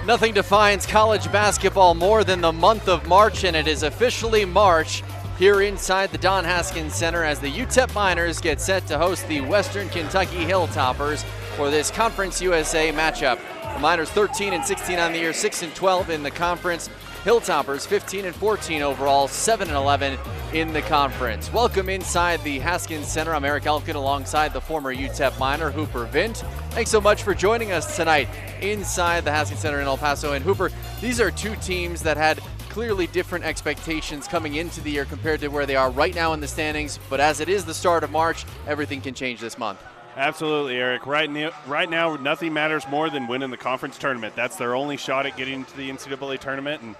Nothing defines college basketball more than the month of March, and it is officially March here inside the Don Haskins Center as the UTEP Miners get set to host the Western Kentucky Hilltoppers for this Conference USA matchup. The Miners 13-16 on the year, 6-12 in the conference. Hilltoppers 15-14 overall, 7-11 in the conference. Welcome inside the Haskins Center. I'm Eric Elkin alongside the former UTEP Miner, Hooper Vint. Thanks so much for joining us tonight inside the Haskins Center in El Paso. And Hooper, these are two teams that had clearly different expectations coming into the year compared to where they are right now in the standings. But as it is the start of March, everything can change this month. Absolutely, Eric. Right now, nothing matters more than winning the conference tournament. That's their only shot at getting to the NCAA tournament, and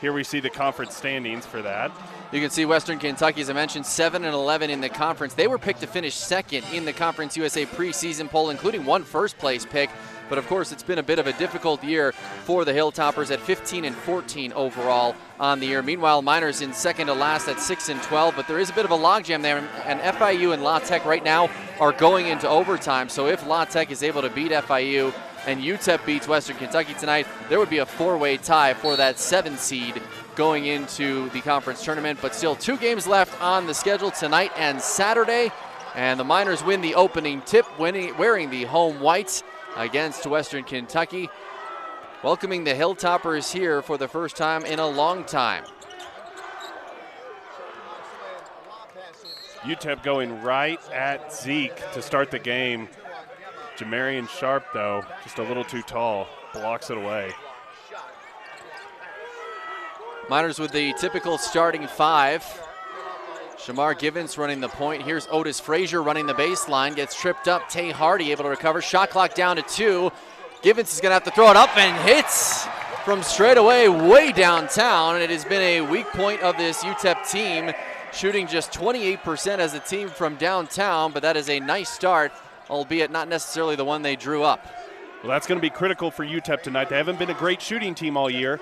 here we see the conference standings for that. You can see Western Kentucky, as I mentioned, 7-11 in the conference. They were picked to finish second in the Conference USA preseason poll, including one first-place pick. But, of course, it's been a bit of a difficult year for the Hilltoppers at 15-14 overall on the year. Meanwhile, Miners in second to last at 6-12, but there is a bit of a logjam there, and FIU and La Tech right now are going into overtime. So if La Tech is able to beat FIU and UTEP beats Western Kentucky tonight, there would be a four-way tie for that 7 seed going into the conference tournament. But still 2 games left on the schedule tonight and Saturday, and the Miners win the opening tip, wearing the home whites against Western Kentucky, welcoming the Hilltoppers here for the first time in a long time. UTEP going right at Zeke to start the game. Jamarian Sharp, though, just a little too tall, blocks it away. Miners with the typical starting 5. Shamar Givens running the point. Here's Otis Frazier running the baseline. Gets tripped up. Tay Hardy able to recover. Shot clock down to 2. Givens is going to have to throw it up and hits from straight away way downtown. And it has been a weak point of this UTEP team, shooting just 28% as a team from downtown. But that is a nice start, albeit not necessarily the one they drew up. Well, that's going to be critical for UTEP tonight. They haven't been a great shooting team all year,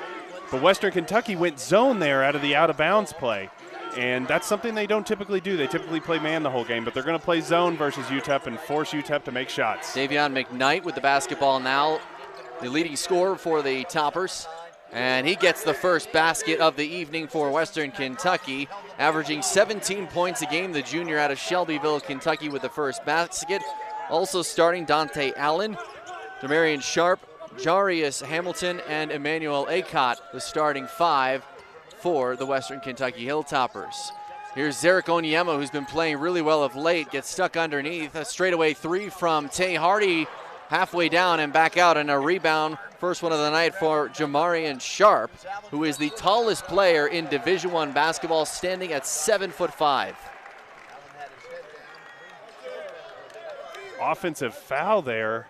but Western Kentucky went zone there out of the out-of-bounds play. And that's something they don't typically do. They typically play man the whole game, but they're going to play zone versus UTEP and force UTEP to make shots. Davion McKnight with the basketball now, the leading scorer for the Toppers. And he gets the first basket of the evening for Western Kentucky, averaging 17 points a game. The junior out of Shelbyville, Kentucky, with the first basket. Also starting Dante Allen, Demarion Sharp, Jarius Hamilton, and Emmanuel Acott, the starting 5 for the Western Kentucky Hilltoppers. Here's Zarek Onyema, who's been playing really well of late, gets stuck underneath. A straightaway 3 from Tay Hardy, halfway down and back out, and a rebound. First one of the night for Jamarian Sharp, who is the tallest player in Division I basketball, standing at 7'5". Offensive foul there.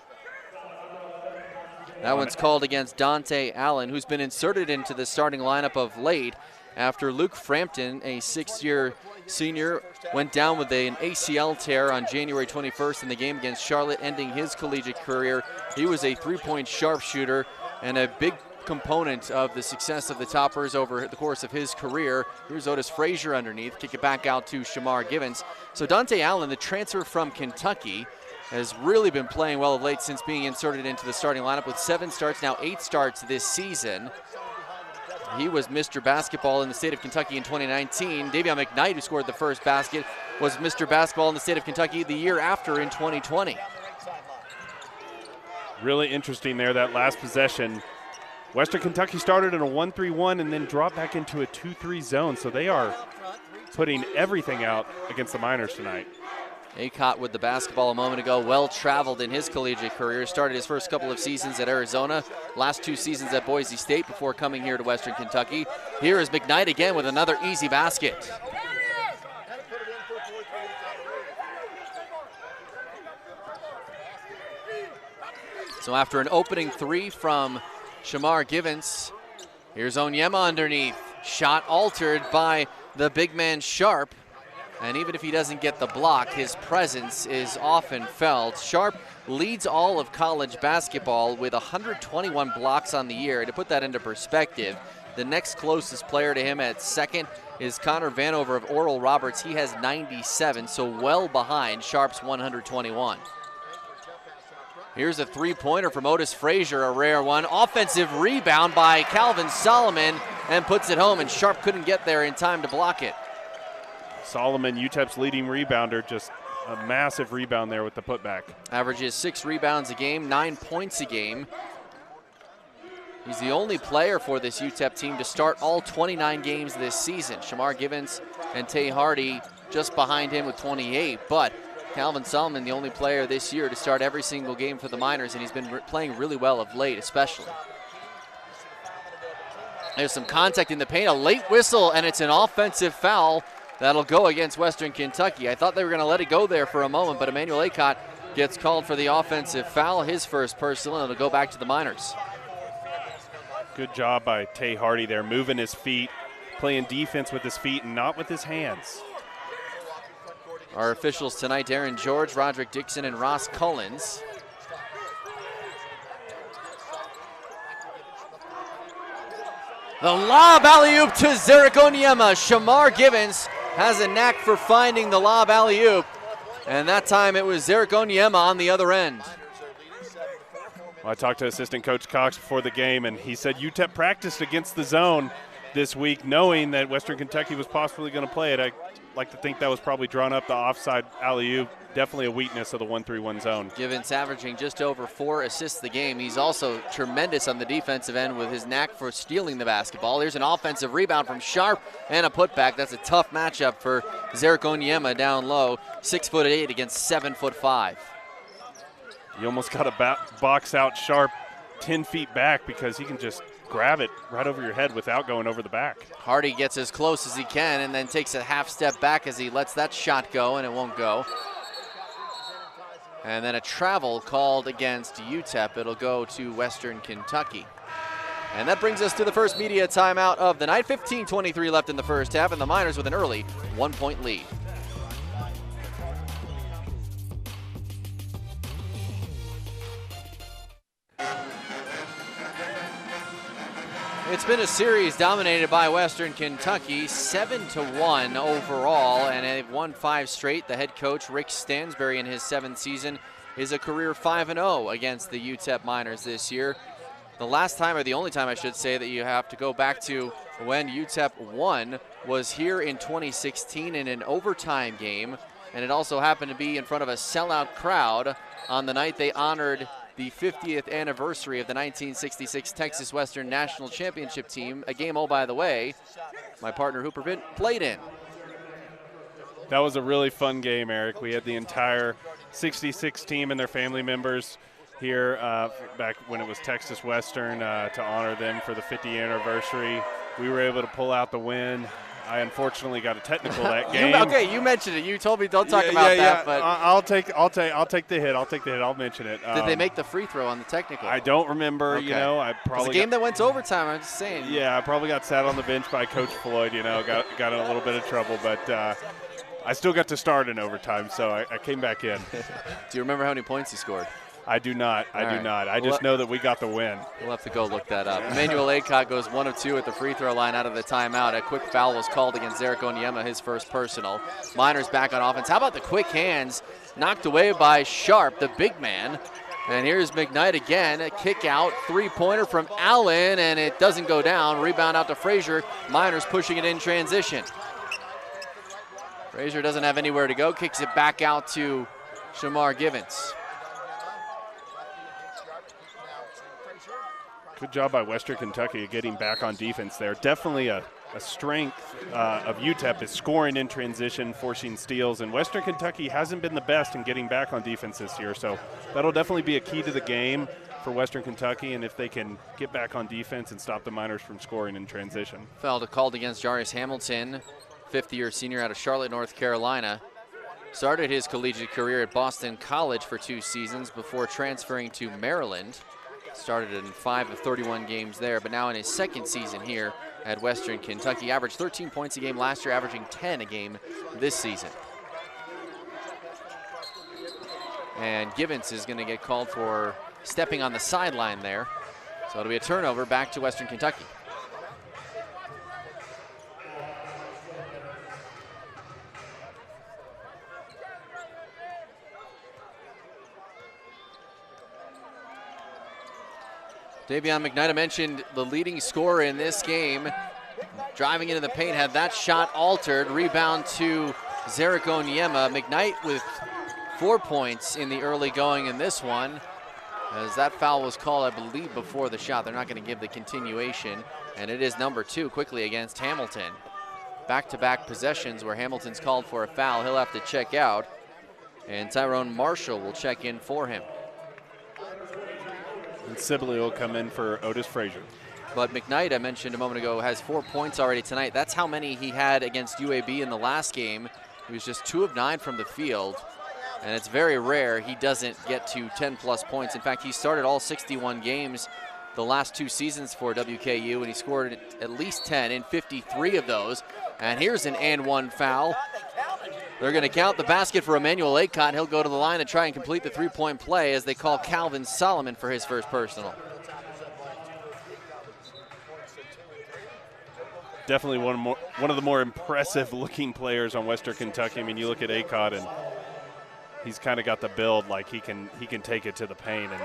That one's called against Dante Allen, who's been inserted into the starting lineup of late after Luke Frampton, a 6-year senior, went down with an ACL tear on January 21st in the game against Charlotte, ending his collegiate career. He was a 3-point sharpshooter and a big component of the success of the Toppers over the course of his career. Here's Otis Frazier underneath, kick it back out to Shamar Givens. So Dante Allen, the transfer from Kentucky, has really been playing well of late since being inserted into the starting lineup with 7 starts, now 8 starts this season. He was Mr. Basketball in the state of Kentucky in 2019. Davion McKnight, who scored the first basket, was Mr. Basketball in the state of Kentucky the year after in 2020. Really interesting there, that last possession. Western Kentucky started in a 1-3-1 and then dropped back into a 2-3 zone, so they are putting everything out against the Miners tonight. Acott with the basketball a moment ago, well-traveled in his collegiate career. Started his first couple of seasons at Arizona, last 2 seasons at Boise State before coming here to Western Kentucky. Here is McKnight again with another easy basket. So after an opening 3 from Shamar Givens, here's Onyema underneath. Shot altered by the big man Sharp. And even if he doesn't get the block, his presence is often felt. Sharp leads all of college basketball with 121 blocks on the year. To put that into perspective, the next closest player to him at second is Connor Vanover of Oral Roberts. He has 97, so well behind Sharp's 121. Here's a three-pointer from Otis Frazier, a rare one. Offensive rebound by Calvin Solomon and puts it home, and Sharp couldn't get there in time to block it. Solomon, UTEP's leading rebounder, just a massive rebound there with the putback. Averages 6 rebounds a game, 9 points a game. He's the only player for this UTEP team to start all 29 games this season. Shamar Givens and Tay Hardy just behind him with 28, but Calvin Solomon, the only player this year to start every single game for the Miners, and he's been playing really well of late, especially. There's some contact in the paint, a late whistle, and it's an offensive foul that'll go against Western Kentucky. I thought they were going to let it go there for a moment, but Emmanuel Aycott gets called for the offensive foul, his first personal, and it'll go back to the Miners. Good job by Tay Hardy there, moving his feet, playing defense with his feet and not with his hands. Our officials tonight, Darren George, Roderick Dixon, and Ross Cullins. The lob alley-oop to Zarek Onyema. Shamar Givens has a knack for finding the lob alley-oop, and that time it was Zarek Onyema on the other end. Well, I talked to assistant coach Cox before the game, and he said UTEP practiced against the zone this week, knowing that Western Kentucky was possibly going to play it. I like to think that was probably drawn up the offside alley-oop. Definitely a weakness of the 1-3-1 zone. Givens averaging just over 4 assists a game. He's also tremendous on the defensive end with his knack for stealing the basketball. Here's an offensive rebound from Sharp and a putback. That's a tough matchup for Zarek Onyema down low, 6'8" against 7'5". You almost got to box out Sharp 10 feet back because he can just grab it right over your head without going over the back. Hardy gets as close as he can and then takes a half step back as he lets that shot go, and it won't go. And then a travel called against UTEP. It'll go to Western Kentucky. And that brings us to the first media timeout of the night. 15:23 left in the first half, and the Miners with an early 1-point lead. It's been a series dominated by Western Kentucky, 7-1 overall, and they've won 5 straight. The head coach, Rick Stansbury, in his 7th season, is a career 5-0 against the UTEP Miners this year. The last time, or the only time I should say, that you have to go back to when UTEP won was here in 2016 in an overtime game, and it also happened to be in front of a sellout crowd on the night they honored the 50th anniversary of the 1966 Texas Western National Championship team, a game, oh, by the way, my partner Hooper Vint played in. That was a really fun game, Eric. We had the entire 66 team and their family members here back when it was Texas Western to honor them for the 50th anniversary. We were able to pull out the win. I unfortunately got a technical that game. Okay, you mentioned it. You told me don't talk about that, but I'll take the hit. I'll mention it. Did they make the free throw on the technical? I don't remember. Okay. You know, I probably it's a game that went to overtime. I'm just saying. Yeah, I probably got sat on the bench by Coach Floyd. You know, got in a little bit of trouble, but I still got to start in overtime, so I came back in. Do you remember how many points he scored? I do not. I do not. I just know that we got the win. We'll have to go look that up. Emmanuel Aycott goes 1 of 2 at the free throw line out of the timeout. A quick foul was called against Zarek Onyema, his first personal. Miners back on offense. How about the quick hands knocked away by Sharp, the big man? And here's McKnight again, a kick out, three-pointer from Allen, and it doesn't go down. Rebound out to Frazier. Miners pushing it in transition. Frazier doesn't have anywhere to go, kicks it back out to Shamar Givens. Good job by Western Kentucky getting back on defense there. Definitely a strength of UTEP is scoring in transition, forcing steals, and Western Kentucky hasn't been the best in getting back on defense this year, so that'll definitely be a key to the game for Western Kentucky, and if they can get back on defense and stop the Miners from scoring in transition. Foul called against Jarius Hamilton, fifth-year senior out of Charlotte, North Carolina. Started his collegiate career at Boston College for 2 seasons before transferring to Maryland. Started in 5 of 31 games there, but now in his 2nd season here at Western Kentucky. Averaged 13 points a game last year, averaging 10 a game this season. And Givens is going to get called for stepping on the sideline there. So it'll be a turnover back to Western Kentucky. Davion McKnight, I mentioned the leading scorer in this game. Driving into the paint, had that shot altered. Rebound to Zarek Onyema. McKnight with 4 points in the early going in this one, as that foul was called, I believe, before the shot. They're not going to give the continuation, and it is number 2 quickly against Hamilton. Back-to-back possessions where Hamilton's called for a foul. He'll have to check out, and Tyrone Marshall will check in for him. And Sibley will come in for Otis Frazier. But McKnight, I mentioned a moment ago, has 4 points already tonight. That's how many he had against UAB in the last game. He was just 2 of 9 from the field, and it's very rare he doesn't get to 10-plus points. In fact, he started all 61 games the last 2 seasons for WKU, and he scored at least 10 in 53 of those. And here's an and-one foul. They're going to count the basket for Emmanuel Aycott. He'll go to the line and try and complete the three-point play as they call Calvin Solomon for his first personal. Definitely one of the more impressive-looking players on Western Kentucky. I mean, you look at Aycott, and he's kind of got the build like he can take it to the paint, and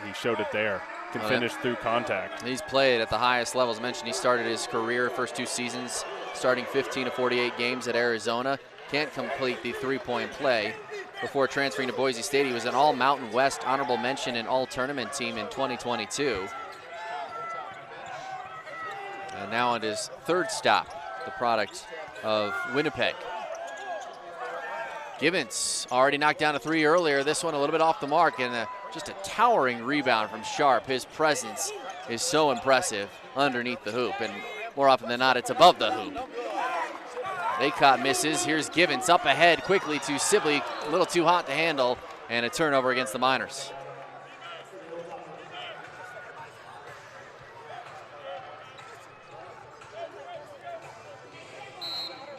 he showed it there. Can finish through contact. He's played at the highest levels. Mentioned he started his career first 2 seasons, starting 15 of 48 games at Arizona. Can't complete the three-point play. Before transferring to Boise State, he was an All-Mountain West honorable mention and All-Tournament team in 2022. And now on his 3rd stop, the product of Winnipeg. Givens already knocked down a 3 earlier. This one a little bit off the mark, and just a towering rebound from Sharp. His presence is so impressive underneath the hoop, and more often than not, it's above the hoop. Aycott misses. Here's Givens up ahead quickly to Sibley. A little too hot to handle, and a turnover against the Miners.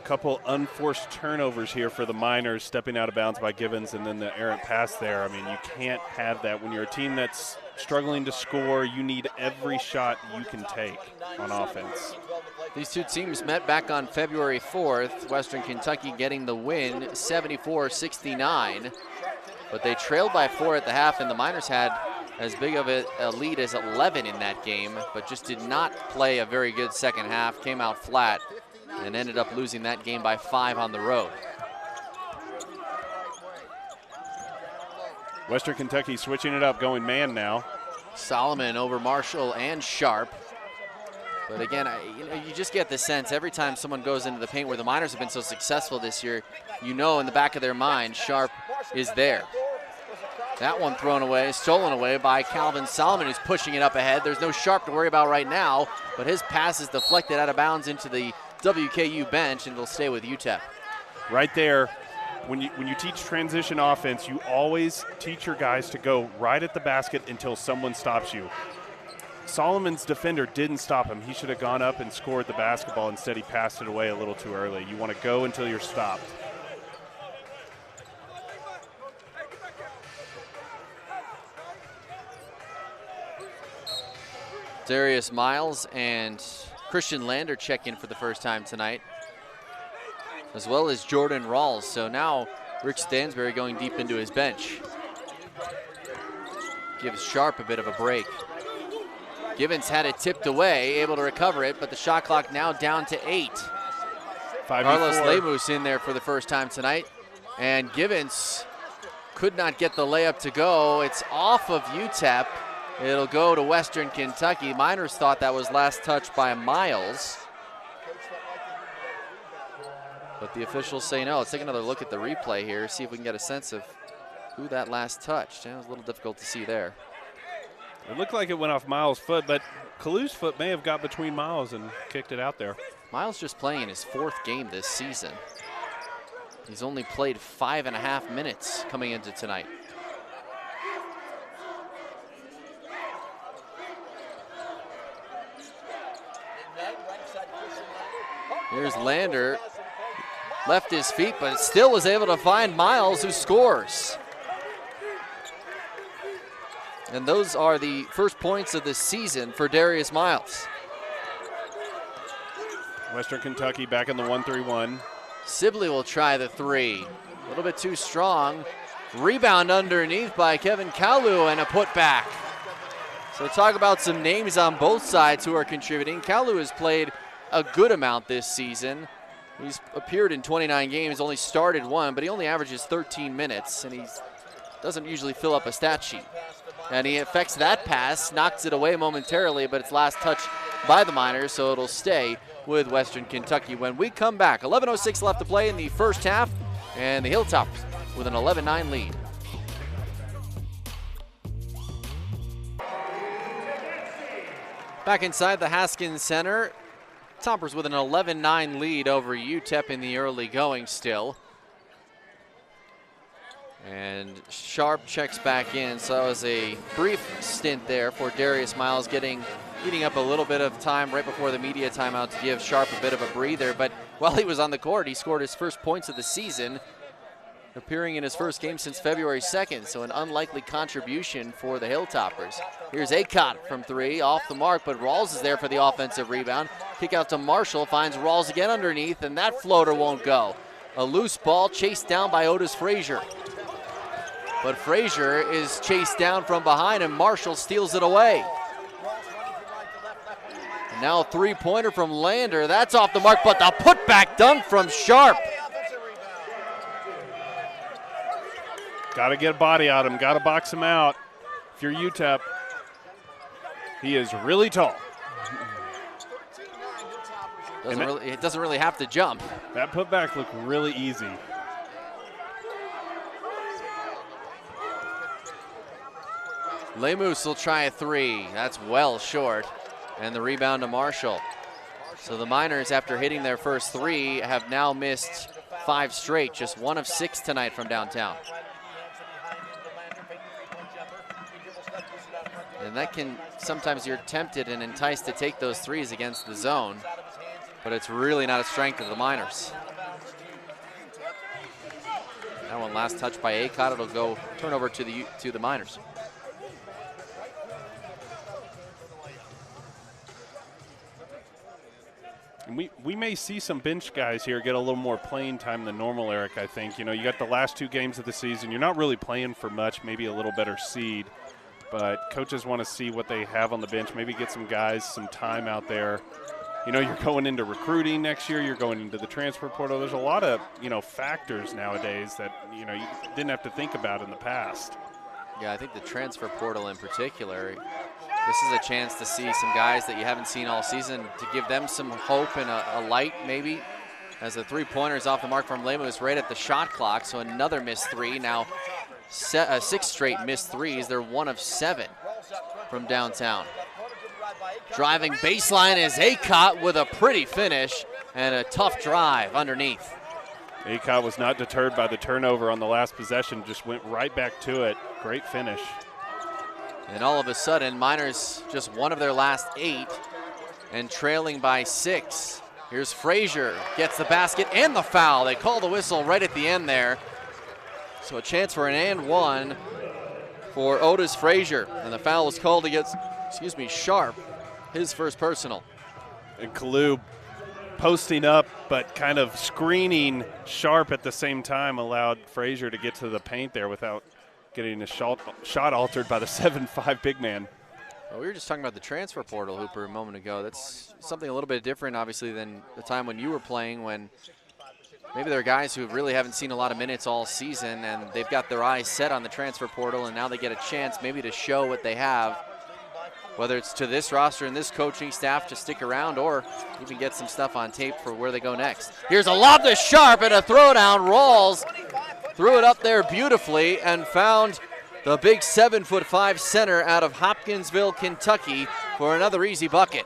Couple unforced turnovers here for the Miners, stepping out of bounds by Givens and then the errant pass there. I mean, you can't have that. When you're a team that's struggling to score, you need every shot you can take on offense. These 2 teams met back on February 4th. Western Kentucky getting the win, 74-69. But they trailed by 4 at the half, and the Miners had as big of a lead as 11 in that game, but just did not play a very good second half, came out flat, and ended up losing that game by 5 on the road. Western Kentucky switching it up, going man now. Solomon over Marshall and Sharp. But again, you just get the sense every time someone goes into the paint where the Miners have been so successful this year, you know in the back of their mind, Sharp is there. That one thrown away, stolen away by Calvin Solomon, who's pushing it up ahead. There's no Sharp to worry about right now, but his pass is deflected out of bounds into the WKU bench, and it'll stay with UTEP. Right there, when you teach transition offense, you always teach your guys to go right at the basket until someone stops you. Solomon's defender didn't stop him. He should have gone up and scored the basketball. Instead, he passed it away a little too early. You want to go until you're stopped. Darius Miles and Christian Lander check in for the first time tonight, as well as Jordan Rawls. So now Rick Stansberry going deep into his bench. Gives Sharp a bit of a break. Givens had it tipped away, able to recover it, but the shot clock now down to 8. Carlos Lemus in there for the first time tonight, and Givens could not get the layup to go. It's off of UTEP. It'll go to Western Kentucky. Miners thought that was last touch by Miles, but the officials say no. Let's take another look at the replay here, see if we can get a sense of who that last touched. It was a little difficult to see there. It looked like it went off Miles' foot, but Kalu's foot may have got between Miles and kicked it out there. Miles just playing in his 4th game this season. He's only played 5.5 minutes coming into tonight. Here's Lander, left his feet, but still was able to find Miles, who scores. And those are the first points of the season for Darius Miles. Western Kentucky back in the 1-3-1. Sibley will try the 3. A little bit too strong. Rebound underneath by Kevin Kalu, and a putback. So talk about some names on both sides who are contributing. Kalu has played a good amount this season. He's appeared in 29 games, only started one, but he only averages 13 minutes, and he doesn't usually fill up a stat sheet. And he affects that pass, knocks it away momentarily, but it's last touched by the Miners, so it'll stay with Western Kentucky. When we come back, 11:06 left to play in the first half, and the Hilltoppers with an 11-9 lead. Back inside the Haskins Center, Toppers with an 11-9 lead over UTEP in the early going still. And Sharp checks back in, so that was a brief stint there for Darius Miles, eating up a little bit of time right before the media timeout to give Sharp a bit of a breather. But while he was on the court, he scored his first points of the season, appearing in his first game since February 2nd, so an unlikely contribution for the Hilltoppers. Here's Acott from three, off the mark, but Rawls is there for the offensive rebound. Kick out to Marshall, finds Rawls again underneath, and that floater won't go. A loose ball chased down by Otis Frazier. But Frazier is chased down from behind, and Marshall steals it away. And now a three-pointer from Lander. That's off the mark, but the putback dunk from Sharp. Got to get a body on him. Got to box him out. If you're UTEP, he is really tall. It doesn't really have to jump. That putback looked really easy. Lemus will try a three. That's well short. And the rebound to Marshall. So the Miners, after hitting their first three, have now missed 5 straight. Just 1 of 6 tonight from downtown. And that can, sometimes you're tempted and enticed to take those threes against the zone, but it's really not a strength of the Miners. That one last touch by Acott. It'll go turnover to the Miners. And we may see some bench guys here get a little more playing time than normal, Eric, I think. You know, you got the last 2 games of the season. You're not really playing for much, maybe a little better seed. But coaches want to see what they have on the bench, maybe get some guys some time out there. You know, you're going into recruiting next year. You're going into the transfer portal. There's a lot of, factors nowadays that, you didn't have to think about in the past. Yeah, I think the transfer portal in particular, this is a chance to see some guys that you haven't seen all season, to give them some hope and a light maybe, as the three-pointer is off the mark from Lemus right at the shot clock. So another missed three. Now 6 straight missed threes. They're 1 of 7 from downtown. Driving baseline is Acott with a pretty finish and a tough drive underneath. Acott was not deterred by the turnover on the last possession, just went right back to it. Great finish. And all of a sudden, Miners just 1 of their last 8 and trailing by 6. Here's Frazier, gets the basket and the foul. They call the whistle right at the end there. So a chance for an and 1 for Otis Frazier. And the foul was called against, Sharp, his first personal. And Kalu posting up but kind of screening Sharp at the same time allowed Frazier to get to the paint there without getting a shot altered by the 7'5" big man. Well, we were just talking about the transfer portal, Hooper, a moment ago. That's something a little bit different, obviously, than the time when you were playing, when maybe there are guys who really haven't seen a lot of minutes all season, and they've got their eyes set on the transfer portal, and now they get a chance maybe to show what they have, whether it's to this roster and this coaching staff to stick around, or even get some stuff on tape for where they go next. Here's a lob to Sharp and a throwdown. Rawls threw it up there beautifully and found the big 7'5" center out of Hopkinsville, Kentucky for another easy bucket.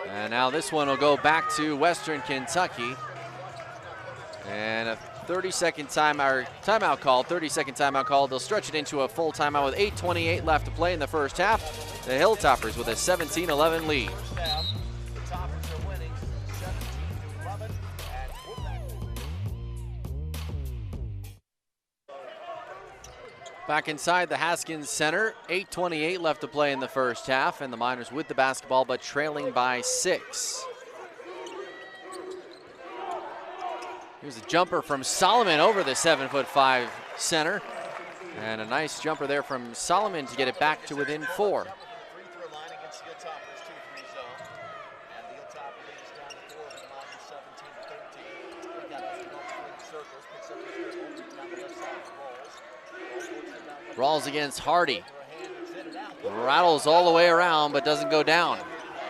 And now this one will go back to Western Kentucky. And a 30-second timeout call, 30-second timeout call. They'll stretch it into a full timeout with 8:28 left to play in the first half. The Hilltoppers with a 17-11 lead. Back inside the Haskins Center, 8:28 left to play in the first half, and the Miners with the basketball but trailing by 6. Here's a jumper from Solomon over the 7'5" center. And a nice jumper there from Solomon to get it back to within 4. Rawls against Hardy. Rattles all the way around but doesn't go down.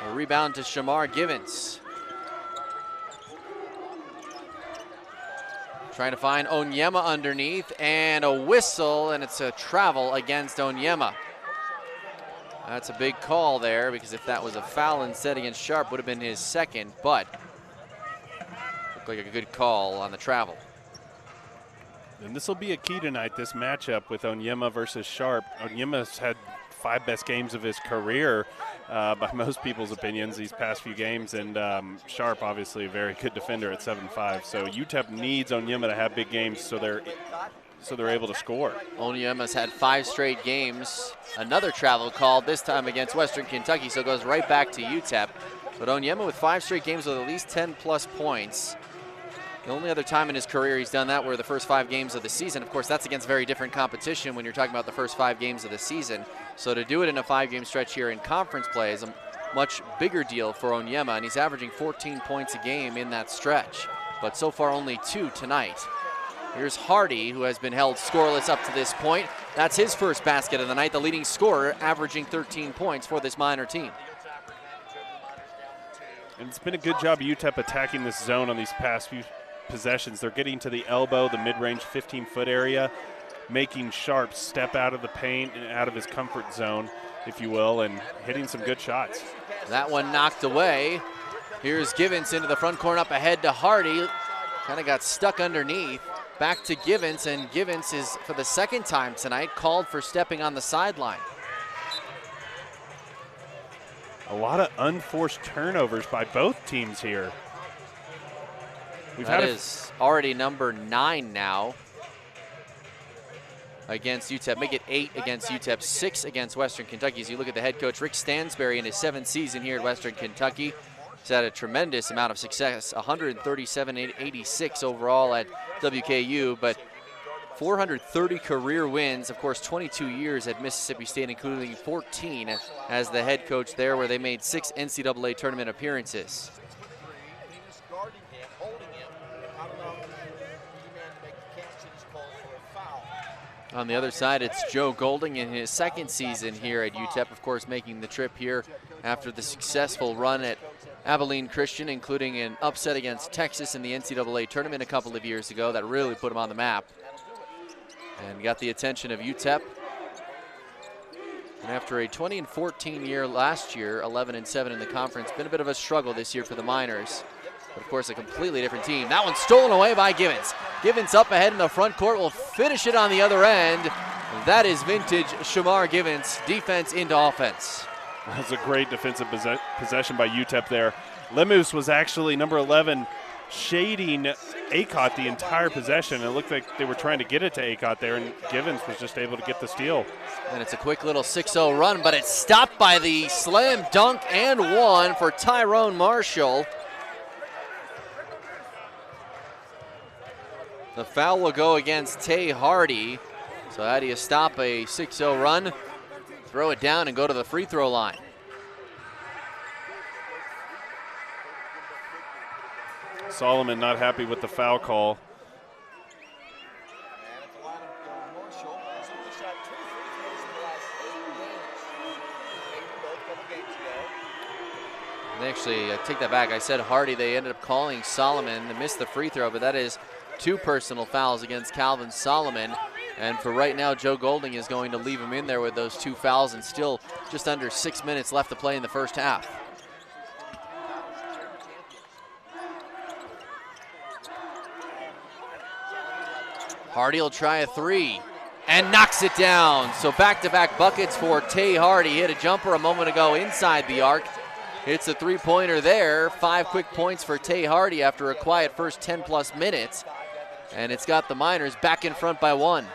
A rebound to Shamar Givens. Trying to find Onyema underneath, and a whistle, and it's a travel against Onyema. That's a big call there, because if that was a foul instead against Sharp, would have been his second, but looked like a good call on the travel. And this will be a key tonight, this matchup with Onyema versus Sharp. Onyema's had 5 best games of his career, by most people's opinions, these past few games, and Sharp, obviously, a very good defender at 7'5". So UTEP needs Onyema to have big games so they're able to score. Onyema's had 5 straight games. Another travel called, this time against Western Kentucky, so it goes right back to UTEP. But Onyema with 5 straight games with at least 10+ points. The only other time in his career he's done that were the first 5 games of the season. Of course, that's against very different competition when you're talking about the first 5 games of the season. So to do it in a 5-game stretch here in conference play is a much bigger deal for Onyema, and he's averaging 14 points a game in that stretch. But so far only 2 tonight. Here's Hardy, who has been held scoreless up to this point. That's his first basket of the night, the leading scorer, averaging 13 points for this minor team. And it's been a good job of UTEP attacking this zone on these past few possessions. They're getting to the elbow, the mid-range 15-foot area, making Sharp step out of the paint and out of his comfort zone, if you will, and hitting some good shots. That one knocked away. Here's Givens into the front corner, up ahead to Hardy. Kind of got stuck underneath. Back to Givens, and Givens is, for the second time tonight, called for stepping on the sideline. A lot of unforced turnovers by both teams here. That is already number 9 now against UTEP. Make it 8 against UTEP, 6 against Western Kentucky. As you look at the head coach, Rick Stansberry, in his 7th season here at Western Kentucky, he's had a tremendous amount of success, 137-86 overall at WKU, but 430 career wins, of course 22 years at Mississippi State, including 14 as the head coach there, where they made 6 NCAA tournament appearances. On the other side, it's Joe Golding in his 2nd season here at UTEP, of course making the trip here after the successful run at Abilene Christian, including an upset against Texas in the NCAA tournament a couple of years ago that really put him on the map and got the attention of UTEP. And after a 20-14 year last year, 11-7 in the conference, been a bit of a struggle this year for the Miners. But of course, a completely different team. That one's stolen away by Givens. Givens up ahead in the front court, will finish it on the other end. That is vintage Shamar Givens, defense into offense. That was a great defensive possession by UTEP there. Lemus was actually number 11, shading Acott the entire possession. It looked like they were trying to get it to Acott there, and Givens was just able to get the steal. And it's a quick little 6-0 run, but it's stopped by the slam dunk and one for Tyrone Marshall. The foul will go against Tay Hardy. So how do you stop a 6-0 run? Throw it down and go to the free throw line. Solomon not happy with the foul call. And actually, I take that back. I said Hardy. They ended up calling Solomon. They missed the free throw, but that is 2 personal fouls against Calvin Solomon. And for right now, Joe Golding is going to leave him in there with those 2 fouls, and still just under 6 minutes left to play in the first half. Hardy will try a 3 and knocks it down. So back-to-back buckets for Tay Hardy. Hit a jumper a moment ago inside the arc. Hits a 3-pointer there. 5 quick points for Tay Hardy after a quiet first 10+ minutes. And it's got the Miners back in front by 1.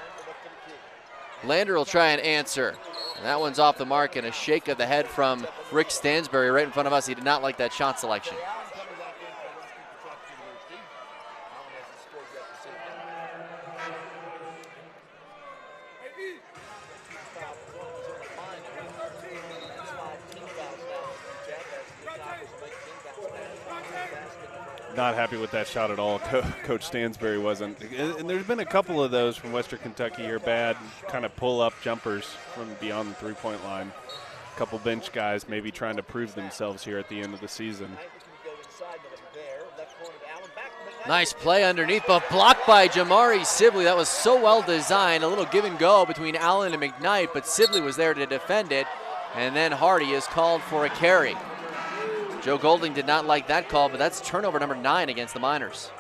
Lander will try and answer. And that one's off the mark, and a shake of the head from Rick Stansberry right in front of us. He did not like that shot selection. Not happy with that shot at all. Coach Stansberry wasn't. And there's been a couple of those from Western Kentucky here, bad kind of pull-up jumpers from beyond the three-point line. A couple bench guys maybe trying to prove themselves here at the end of the season. Nice play underneath, but blocked by Jamari Sibley. That was so well designed. A little give and go between Allen and McKnight, but Sibley was there to defend it. And then Hardy is called for a carry. Joe Golding did not like that call, but that's turnover number 9 against the Miners.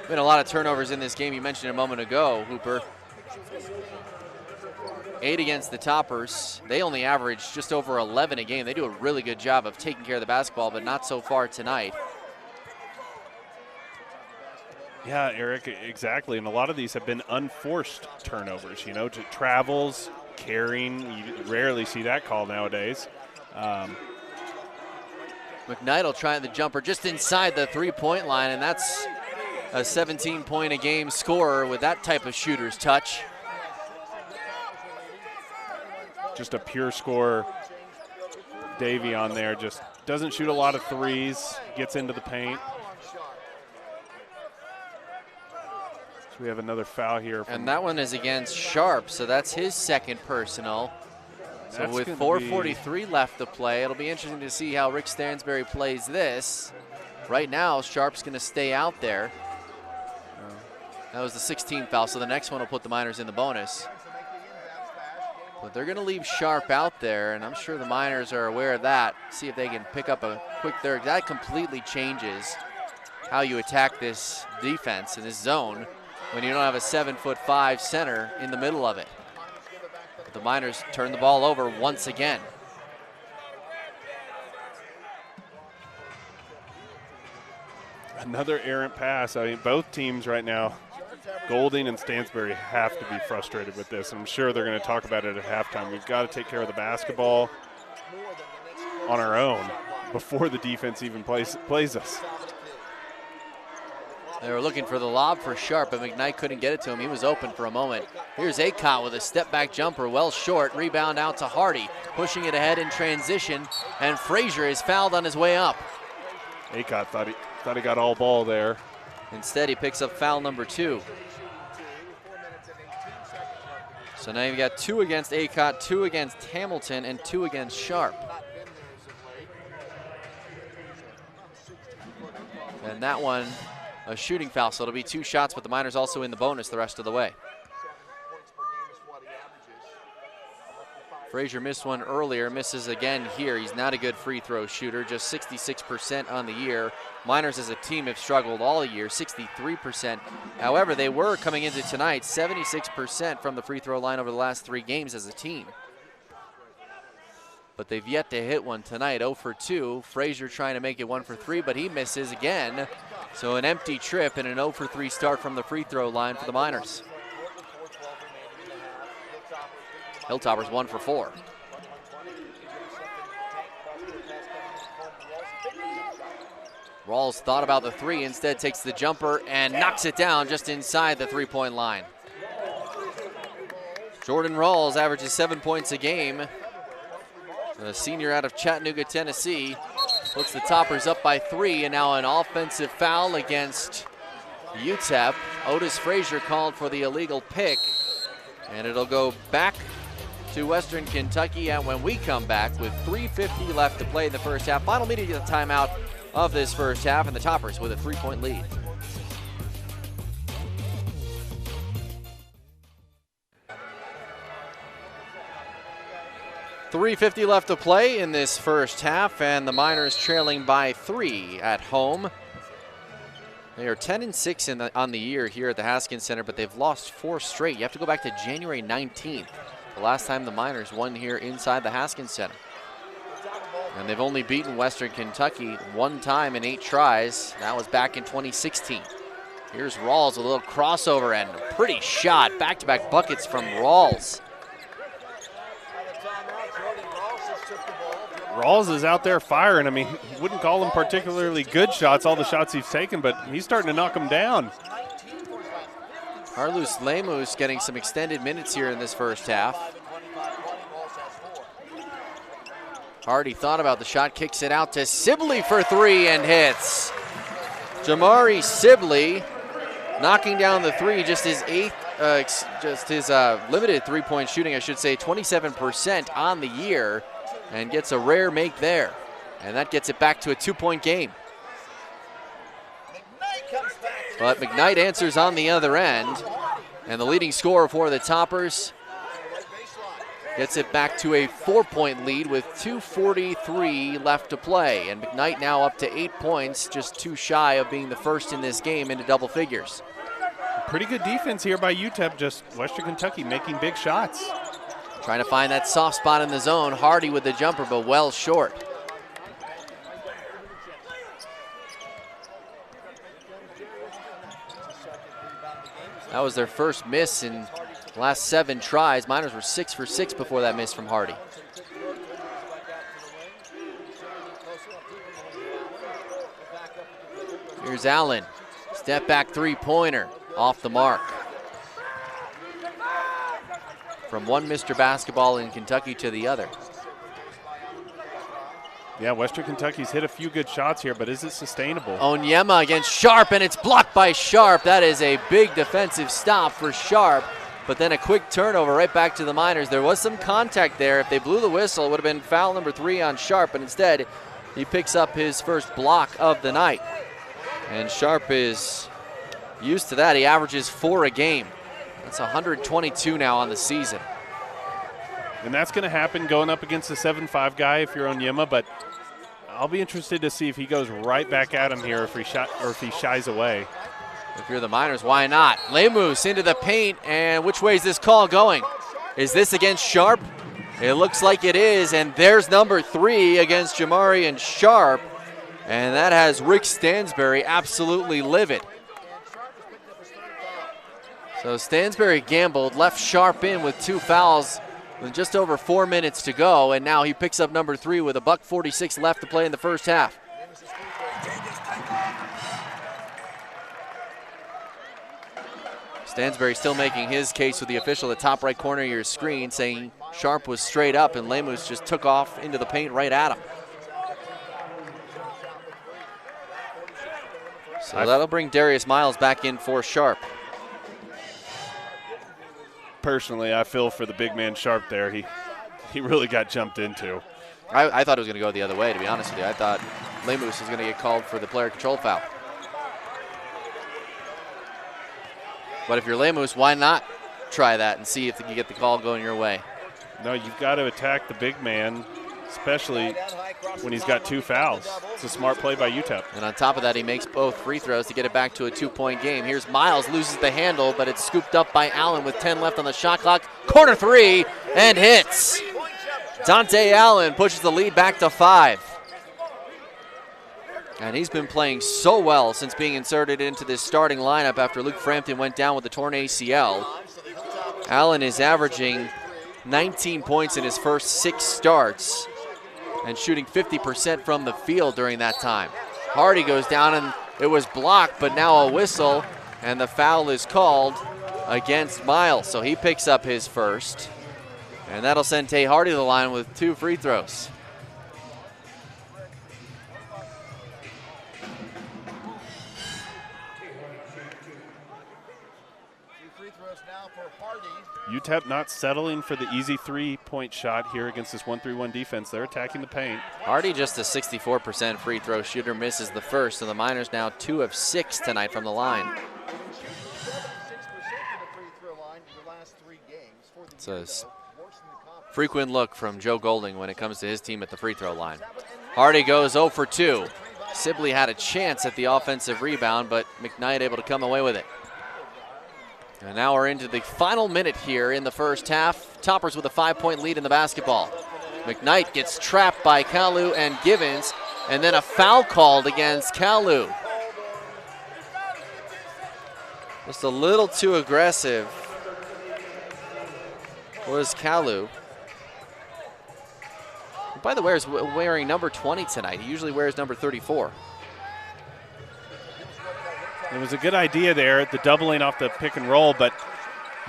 Been a lot of turnovers in this game. You mentioned a moment ago, Hooper. 8 against the Toppers. They only average just over 11 a game. They do a really good job of taking care of the basketball, but not so far tonight. Yeah, Eric, exactly. And a lot of these have been unforced turnovers, you know, to travels, carrying. You rarely see that call nowadays. McKnight will try the jumper just inside the three-point line, and that's a 17-point-a-game scorer with that type of shooter's touch. Just a pure scorer. Davey on there just doesn't shoot a lot of threes, gets into the paint. So we have another foul here. And that one is against Sharp, so that's his second personal. So with 4:43 left to play, it'll be interesting to see how Rick Stansberry plays this. Right now, Sharp's going to stay out there. That was the 16th foul, so the next one will put the Miners in the bonus. But they're going to leave Sharp out there, and I'm sure the Miners are aware of that. See if they can pick up a quick third. That completely changes how you attack this defense in this zone when you don't have a 7'5" center in the middle of it. But the Miners turn the ball over once again. Another errant pass. I mean, both teams right now, Golding and Stansberry, have to be frustrated with this. I'm sure they're going to talk about it at halftime. We've got to take care of the basketball on our own before the defense even plays us. They were looking for the lob for Sharp, but McKnight couldn't get it to him. He was open for a moment. Here's Acott with a step-back jumper, well short. Rebound out to Hardy, pushing it ahead in transition, and Frazier is fouled on his way up. Acott thought he got all ball there. Instead, he picks up foul number 2. So now you've got 2 against Acott, 2 against Hamilton, and 2 against Sharp. And that one, a shooting foul, so it'll be 2 shots, but the Miners also in the bonus the rest of the way. Frazier missed one earlier, misses again here. He's not a good free throw shooter, just 66% on the year. Miners as a team have struggled all year, 63%. However, they were coming into tonight 76% from the free throw line over the last 3 games as a team. But they've yet to hit one tonight, 0 for 2. Frazier trying to make it 1 for 3, but he misses again. So an empty trip and an 0 for 3 start from the free throw line for the Miners. Hilltoppers 1 for 4. Rawls thought about the 3, instead takes the jumper and knocks it down just inside the 3-point line. Jordan Rawls averages 7 points a game. The senior out of Chattanooga, Tennessee, puts the Toppers up by 3, and now an offensive foul against UTEP. Otis Frazier called for the illegal pick, and it'll go back to Western Kentucky. And when we come back with 3:50 left to play in the first half, final media timeout of this first half, and the Toppers with a 3-point lead. .350 left to play in this first half, and the Miners trailing by 3 at home. They are 10-6 on the year here at the Haskins Center, but they've lost 4 straight. You have to go back to January 19th, the last time the Miners won here inside the Haskins Center. And they've only beaten Western Kentucky 1 time in 8 tries. That was back in 2016. Here's Rawls with a little crossover and a pretty shot. Back-to-back buckets from Rawls. Rawls is out there firing. I mean, wouldn't call them particularly good shots, all the shots he's taken, but he's starting to knock them down. Carlos Lemus getting some extended minutes here in this first half. Hardy thought about the shot, kicks it out to Sibley for three and hits. Jamari Sibley knocking down the three, just his limited three-point shooting, I should say, 27% on the year, and gets a rare make there. And that gets it back to a two-point game. But McKnight answers on the other end, and the leading scorer for the Toppers gets it back to a 4-point lead with 2:43 left to play. And McKnight now up to 8 points, just too shy of being the first in this game into double figures. Pretty good defense here by UTEP, just Western Kentucky making big shots. Trying to find that soft spot in the zone. Hardy with the jumper, but well short. That was their first miss in the last 7 tries. Miners were 6 for 6 before that miss from Hardy. Here's Allen. Step back three-pointer off the mark. From one Mr. Basketball in Kentucky to the other. Yeah, Western Kentucky's hit a few good shots here, but is it sustainable? Onyema against Sharp, and it's blocked by Sharp. That is a big defensive stop for Sharp, but then a quick turnover right back to the Miners. There was some contact there. If they blew the whistle, it would have been foul number 3 on Sharp, but instead he picks up his first block of the night. And Sharp is used to that. He averages 4 a game. That's 122 now on the season. And that's going to happen going up against the 7'5" guy if you're Onyema, but I'll be interested to see if he goes right back at him here, if he shies away. If you're the Miners, why not? Lemus into the paint, and which way is this call going? Is this against Sharp? It looks like it is, and there's number 3 against Jamari and Sharp, and that has Rick Stansberry absolutely livid. So Stansberry gambled, left Sharp in with 2 fouls with just over 4 minutes to go, and now he picks up number 3 with $1:46 left to play in the first half. Stansberry still making his case with the official at the top right corner of your screen, saying Sharp was straight up and Lemus just took off into the paint right at him. So that'll bring Darius Miles back in for Sharp. Personally, I feel for the big man Sharp there. He really got jumped into. I thought it was going to go the other way, to be honest with you. I thought Lemus was going to get called for the player control foul. But if you're Lemus, why not try that and see if you can get the call going your way? No, you've got to attack the big man, especially when he's got 2 fouls. It's a smart play by UTEP. And on top of that, he makes both free throws to get it back to a 2-point game. Here's Miles, loses the handle, but it's scooped up by Allen with 10 left on the shot clock. Corner 3, and hits. Dante Allen pushes the lead back to 5. And he's been playing so well since being inserted into this starting lineup after Luke Frampton went down with the torn ACL. Allen is averaging 19 points in his first 6 starts and shooting 50% from the field during that time. Hardy goes down, and it was blocked, but now a whistle, and the foul is called against Miles. So he picks up his first, and that'll send Tay Hardy to the line with 2 free throws. UTEP not settling for the easy 3-point shot here against this 1-3-1 defense. They're attacking the paint. Hardy just a 64% free throw shooter, misses the first, and the Miners now 2 of 6 tonight from the line. It's a frequent look from Joe Golding when it comes to his team at the free throw line. Hardy goes 0 for 2. Sibley had a chance at the offensive rebound, but McKnight able to come away with it. And now we're into the final minute here in the first half. Toppers with a 5-point lead in the basketball. McKnight gets trapped by Kalu and Givens, and then a foul called against Kalu. Just a little too aggressive was Kalu. By the way, is wearing number 20 tonight. He usually wears number 34. It was a good idea there, the doubling off the pick and roll, but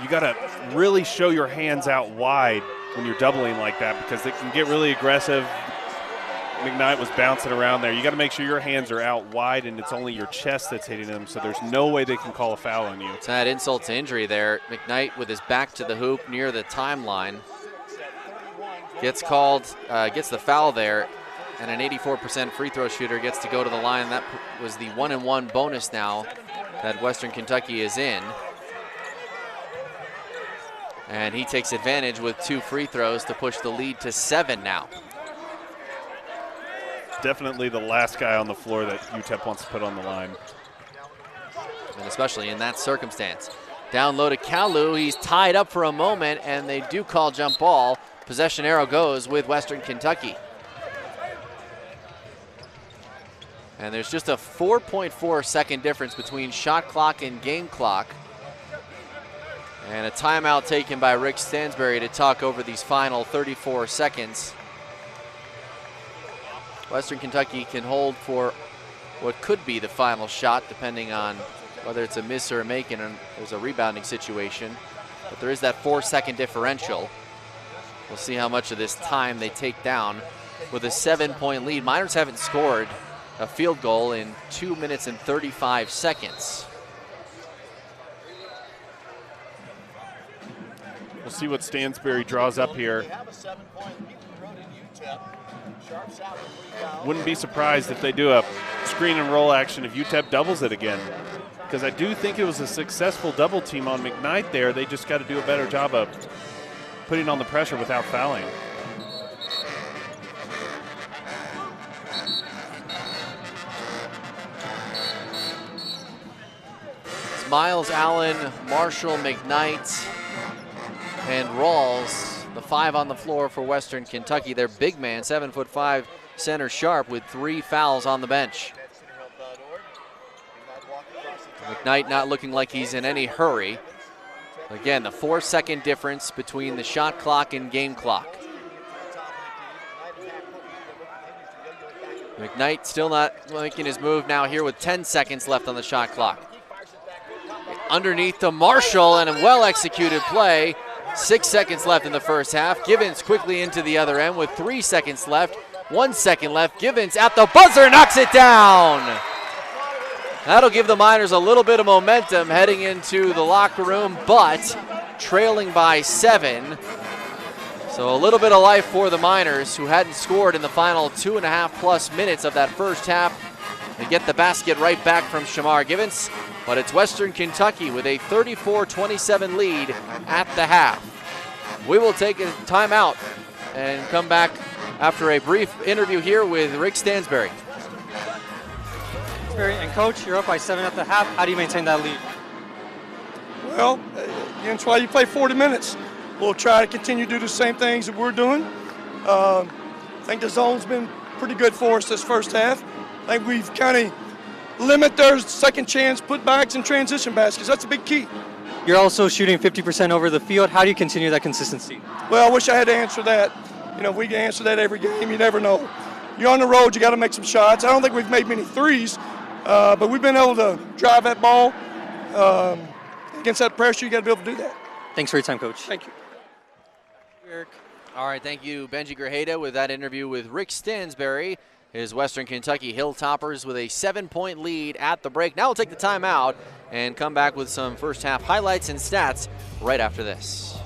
you got to really show your hands out wide when you're doubling like that because they can get really aggressive. McKnight was bouncing around there. You got to make sure your hands are out wide and it's only your chest that's hitting them, so there's no way they can call a foul on you. It's that insult to injury there. McKnight with his back to the hoop near the timeline gets called, gets the foul there, and an 84% free throw shooter gets to go to the line. That was the 1-and-1 bonus now that Western Kentucky is in. And he takes advantage with 2 free throws to push the lead to 7 now. Definitely the last guy on the floor that UTEP wants to put on the line. And especially in that circumstance. Down low to Kalu, he's tied up for a moment, and they do call jump ball. Possession arrow goes with Western Kentucky. And there's just a 4.4 second difference between shot clock and game clock. And a timeout taken by Rick Stansberry to talk over these final 34 seconds. Western Kentucky can hold for what could be the final shot, depending on whether it's a miss or a make, and there's a rebounding situation. But there is that 4-second differential. We'll see how much of this time they take down with a 7-point lead. Miners haven't scored a field goal in 2 minutes and 35 seconds. We'll see what Stansberry draws up here. Wouldn't be surprised if they do a screen and roll action if UTEP doubles it again, because I do think it was a successful double team on McKnight there. They just got to do a better job of putting on the pressure without fouling. It's Miles, Allen, Marshall, McKnight, and Rawls. The 5 on the floor for Western Kentucky. Their big man, 7'5" center Sharp, with 3 fouls on the bench. McKnight not looking like he's in any hurry. Again, the 4-second difference between the shot clock and game clock. McKnight still not making his move now here with 10 seconds left on the shot clock. Underneath to Marshall, and a well-executed play. 6 seconds left in the first half. Givens quickly into the other end with 3 seconds left. 1 second left. Givens at the buzzer knocks it down. That'll give the Miners a little bit of momentum heading into the locker room, but trailing by 7. So a little bit of life for the Miners, who hadn't scored in the final 2.5+ minutes of that first half. They get the basket right back from Shamar Givens. But it's Western Kentucky with a 34-27 lead at the half. We will take a timeout and come back after a brief interview here with Rick Stansberry. And Coach, you're up by 7 at the half. How do you maintain that lead? Well, that's why you play 40 minutes. We'll try to continue to do the same things that we're doing. I think the zone's been pretty good for us this first half. I think we've kind of limit their second chance putbacks and transition baskets. That's a big key. You're also shooting 50% over the field. How do you continue that consistency? Well, I wish I had to answer that. You know, if we can answer that every game, you never know. You're on the road, you got to make some shots. I don't think we've made many threes, but we've been able to drive that ball. Against that pressure, you got to be able to do that. Thanks for your time, Coach. Thank you. Eric. All right, thank you, Benji Grajeda, with that interview with Rick Stansberry. His Western Kentucky Hilltoppers with a 7-point lead at the break. Now we'll take the timeout and come back with some first half highlights and stats right after this.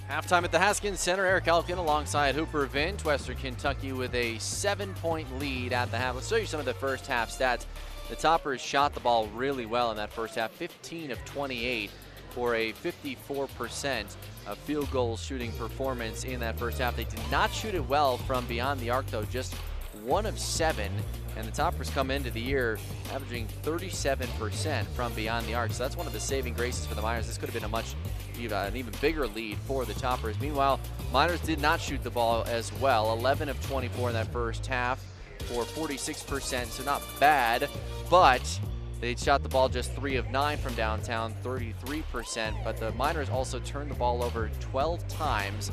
Halftime at the Haskins Center. Eric Elkin alongside Hooper Vint. Western Kentucky with a 7-point lead at the half. Let's show you some of the first half stats. The Toppers shot the ball really well in that first half, 15 of 28 for a 54% field goal shooting performance in that first half. They did not shoot it well from beyond the arc, though, just 1 of 7. And the Toppers come into the year averaging 37% from beyond the arc. So that's one of the saving graces for the Miners. This could have been an even bigger lead for the Toppers. Meanwhile, Miners did not shoot the ball as well. 11 of 24 in that first half for 46%, so not bad. But They shot the ball just 3 of 9 from downtown, 33%, but the Miners also turned the ball over 12 times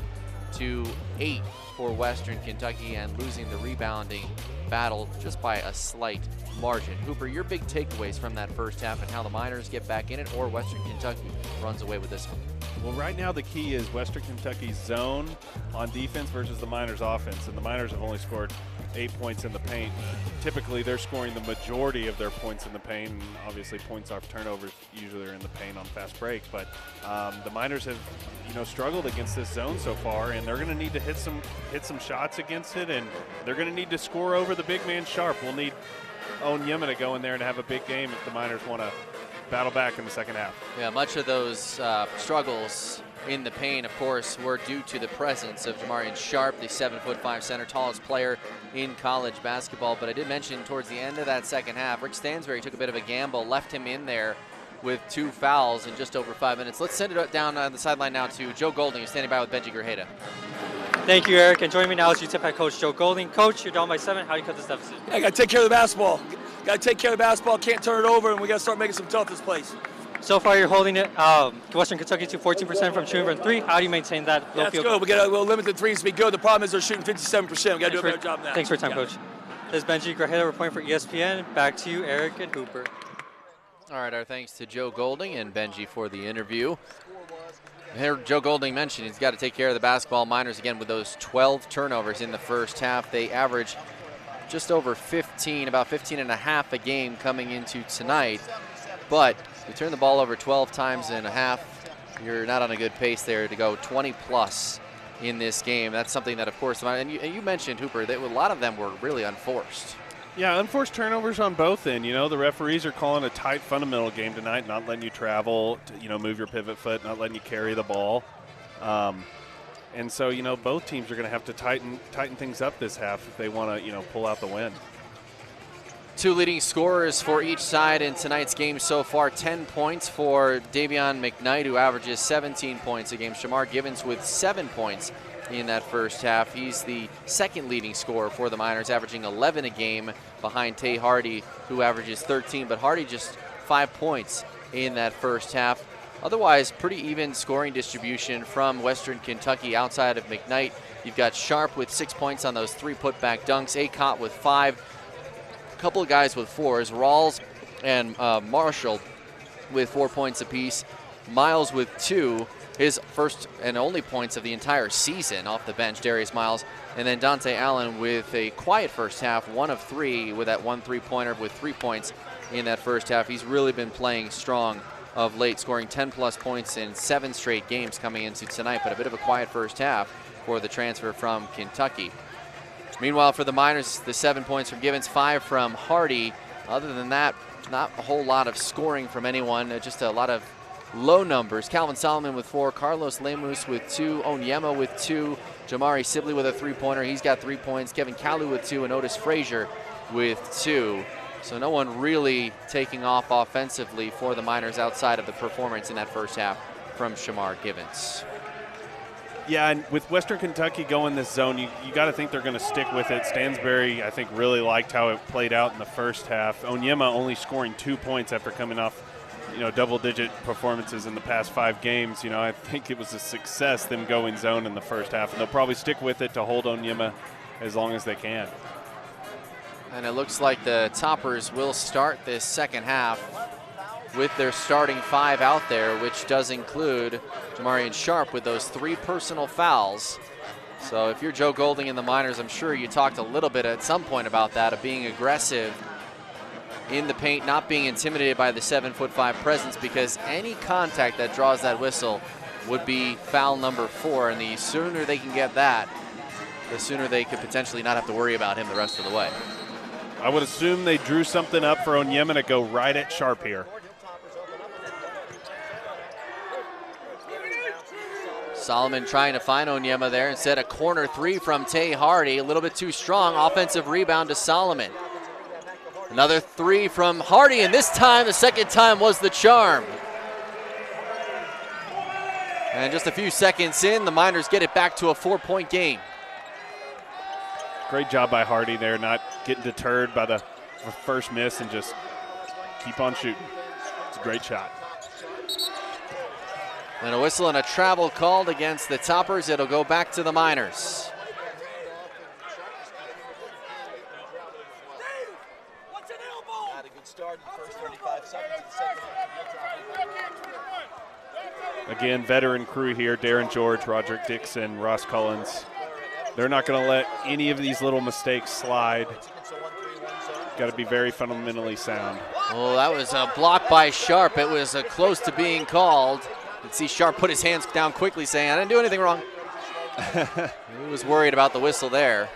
to 8 for Western Kentucky, and losing the rebounding battle just by a slight margin. Hooper, your big takeaways from that first half and how the Miners get back in it, or Western Kentucky runs away with this one? Well, right now the key is Western Kentucky's zone on defense versus the Miners' offense, and the Miners have only scored 8 points in the paint. Typically, they're scoring the majority of their points in the paint, and obviously points off turnovers usually are in the paint on fast break. But the Miners have, struggled against this zone so far, and they're going to need to hit some shots against it, and they're going to need to score over the big man Sharp. We'll need Onyema to go in there and have a big game if the Miners want to battle back in the second half. Yeah, much of those struggles in the paint, of course, were due to the presence of Jamarian Sharp, the 7'5" center, tallest player in college basketball. But I did mention towards the end of that second half, Rick Stansbury took a bit of a gamble, left him in there with 2 fouls in just over 5 minutes. Let's send it down on the sideline now to Joe Golding, who's standing by with Benji Grajeda. Thank you, Eric. And joining me now is UTEP head coach Joe Golding. Coach, you're down by 7. How do you cut this deficit? I got to take care of the basketball. Got to take care of the basketball. Can't turn it over, and we got to start making some toughness plays. So far, you're holding it. Western Kentucky to 14% from shooting from 3. How do you maintain that? Yeah, that's good. We'll limit the threes to be good. The problem is they're shooting 57%. We got to do a better job than that. Thanks for your time, Coach. This is Benji Grajeda reporting for ESPN. Back to you, Eric and Hooper. All right, our thanks to Joe Golding and Benji for the interview. Here, Joe Golding mentioned he's got to take care of the basketball. Miners again with those 12 turnovers in the first half. They average just over 15, about 15 and a half a game coming into tonight. But you turn the ball over 12 times in a half, you're not on a good pace there to go 20 plus in this game. That's something that, of course, and you mentioned, Hooper, that a lot of them were really unforced. Yeah, unforced turnovers on both ends. The referees are calling a tight fundamental game tonight, not letting you travel, move your pivot foot, not letting you carry the ball. And so, both teams are going to have to tighten things up this half if they want to, pull out the win. 2 leading scorers for each side in tonight's game so far. 10 points for Davion McKnight, who averages 17 points a game. Shamar Givens with 7 points in that first half. He's the second leading scorer for the Miners, averaging 11 a game behind Tay Hardy, who averages 13. But Hardy just 5 points in that first half. Otherwise, pretty even scoring distribution from Western Kentucky outside of McKnight. You've got Sharp with 6 points on those 3 putback dunks. Acott with 5. A couple of guys with 4s. Rawls and Marshall with 4 points apiece. Miles with 2. His first and only points of the entire season off the bench, Darius Miles. And then Dante Allen with a quiet first half, 1 of 3 with that 1 3-pointer with 3 points in that first half. He's really been playing strong of late, scoring 10-plus points in 7 straight games coming into tonight, but a bit of a quiet first half for the transfer from Kentucky. Meanwhile, for the Miners, the 7 points from Givens, 5 from Hardy. Other than that, not a whole lot of scoring from anyone, just a lot of low numbers. Calvin Solomon with 4, Carlos Lemus with 2, Onyema with 2, Jamari Sibley with a 3-pointer. He's got 3 points. Kevin Kalu with 2, and Otis Frazier with 2. So no one really taking off offensively for the Miners outside of the performance in that first half from Shamar Givens. Yeah, and with Western Kentucky going this zone, you got to think they're going to stick with it. Stansbury, I think, really liked how it played out in the first half. Onyema only scoring 2 points after coming off, double-digit performances in the past 5 games. I think it was a success, them going zone in the first half, and they'll probably stick with it to hold Onyema as long as they can. And it looks like the Toppers will start this second half with their starting 5 out there, which does include Jamarian Sharp with those 3 personal fouls. So if you're Joe Golding and the Miners, I'm sure you talked a little bit at some point about that, of being aggressive in the paint, not being intimidated by the 7'5" presence, because any contact that draws that whistle would be foul number 4, and the sooner they can get that, the sooner they could potentially not have to worry about him the rest of the way. I would assume they drew something up for Onyema to go right at Sharp here. Solomon trying to find Onyema there. Instead, a corner 3 from Tay Hardy. A little bit too strong. Offensive rebound to Solomon. Another 3 from Hardy, and this time, the second time was the charm. And just a few seconds in, the Miners get it back to a 4-point game. Great job by Hardy there, not getting deterred by the first miss and just keep on shooting. It's a great shot. And a whistle and a travel called against the Toppers. It'll go back to the Miners. Had a good start in the first 35 seconds of the second half. Again, veteran crew here, Darren George, Roderick Dixon, Ross Collins. They're not going to let any of these little mistakes slide. Got to be very fundamentally sound. Oh, that was a block by Sharp. It was close to being called. You can see Sharp put his hands down quickly saying, I didn't do anything wrong. He was worried about the whistle there.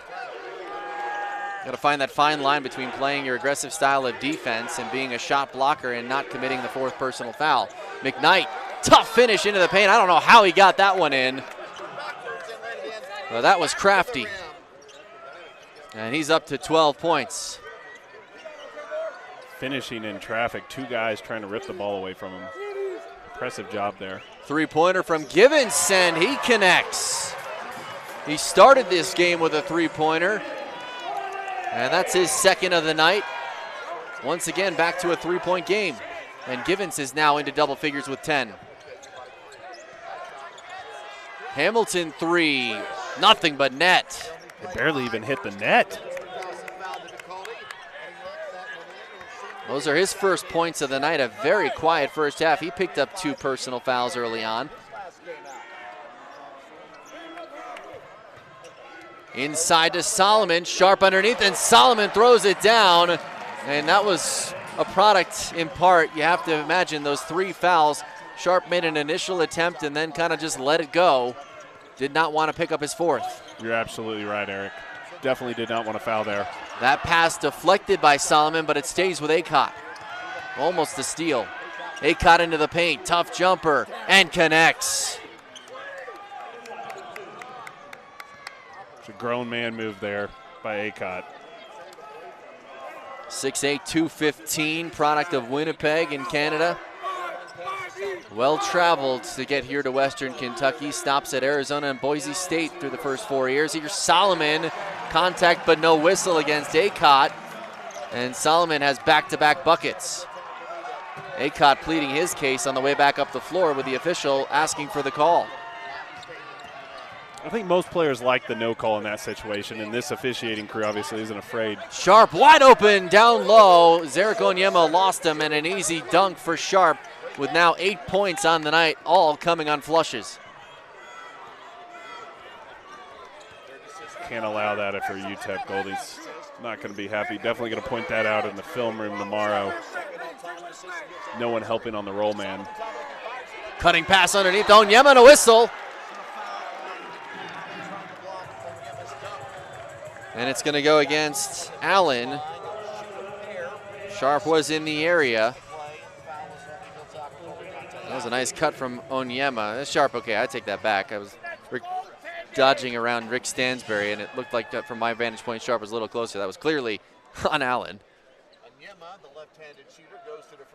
Got to find that fine line between playing your aggressive style of defense and being a shot blocker and not committing the fourth personal foul. McKnight, tough finish into the paint. I don't know how he got that one in. Well, that was crafty. And he's up to 12 points. Finishing in traffic, 2 guys trying to rip the ball away from him. Impressive job there. Three-pointer from Givens, and he connects. He started this game with a three-pointer, and that's his second of the night. Once again, back to a three-point game, and Givens is now into double figures with 10. Hamilton 3, nothing but net. It barely even hit the net. Those are his first points of the night. A very quiet first half. He picked up 2 personal fouls early on. Inside to Solomon, Sharp underneath, and Solomon throws it down. And that was a product in part. You have to imagine those 3 fouls. Sharp made an initial attempt and then kind of just let it go. Did not want to pick up his 4th. You're absolutely right, Eric. Definitely did not want to foul there. That pass deflected by Solomon, but it stays with Acott. Almost a steal. Acott into the paint, tough jumper, and connects. It's a grown man move there by Acott. 6'8", 215, product of Winnipeg in Canada. Well traveled to get here to Western Kentucky. Stops at Arizona and Boise State through the first 4 years. Here's Solomon, contact but no whistle against Acott. And Solomon has back-to-back buckets. Acott pleading his case on the way back up the floor with the official asking for the call. I think most players like the no call in that situation, and this officiating crew obviously isn't afraid. Sharp wide open down low. Zarek Onyema lost him, and an easy dunk for Sharp with now 8 points on the night, all coming on flushes. Can't allow that if you're UTEP. Goldie's not going to be happy. Definitely going to point that out in the film room tomorrow. No one helping on the roll man. Cutting pass underneath, Onyema and a whistle. And it's going to go against Allen. Sharp was in the area. That was a nice cut from Onyema. That's Sharp, okay, I take that back. I was dodging around Rick Stansberry, and it looked like from my vantage point, Sharp was a little closer. That was clearly on Allen.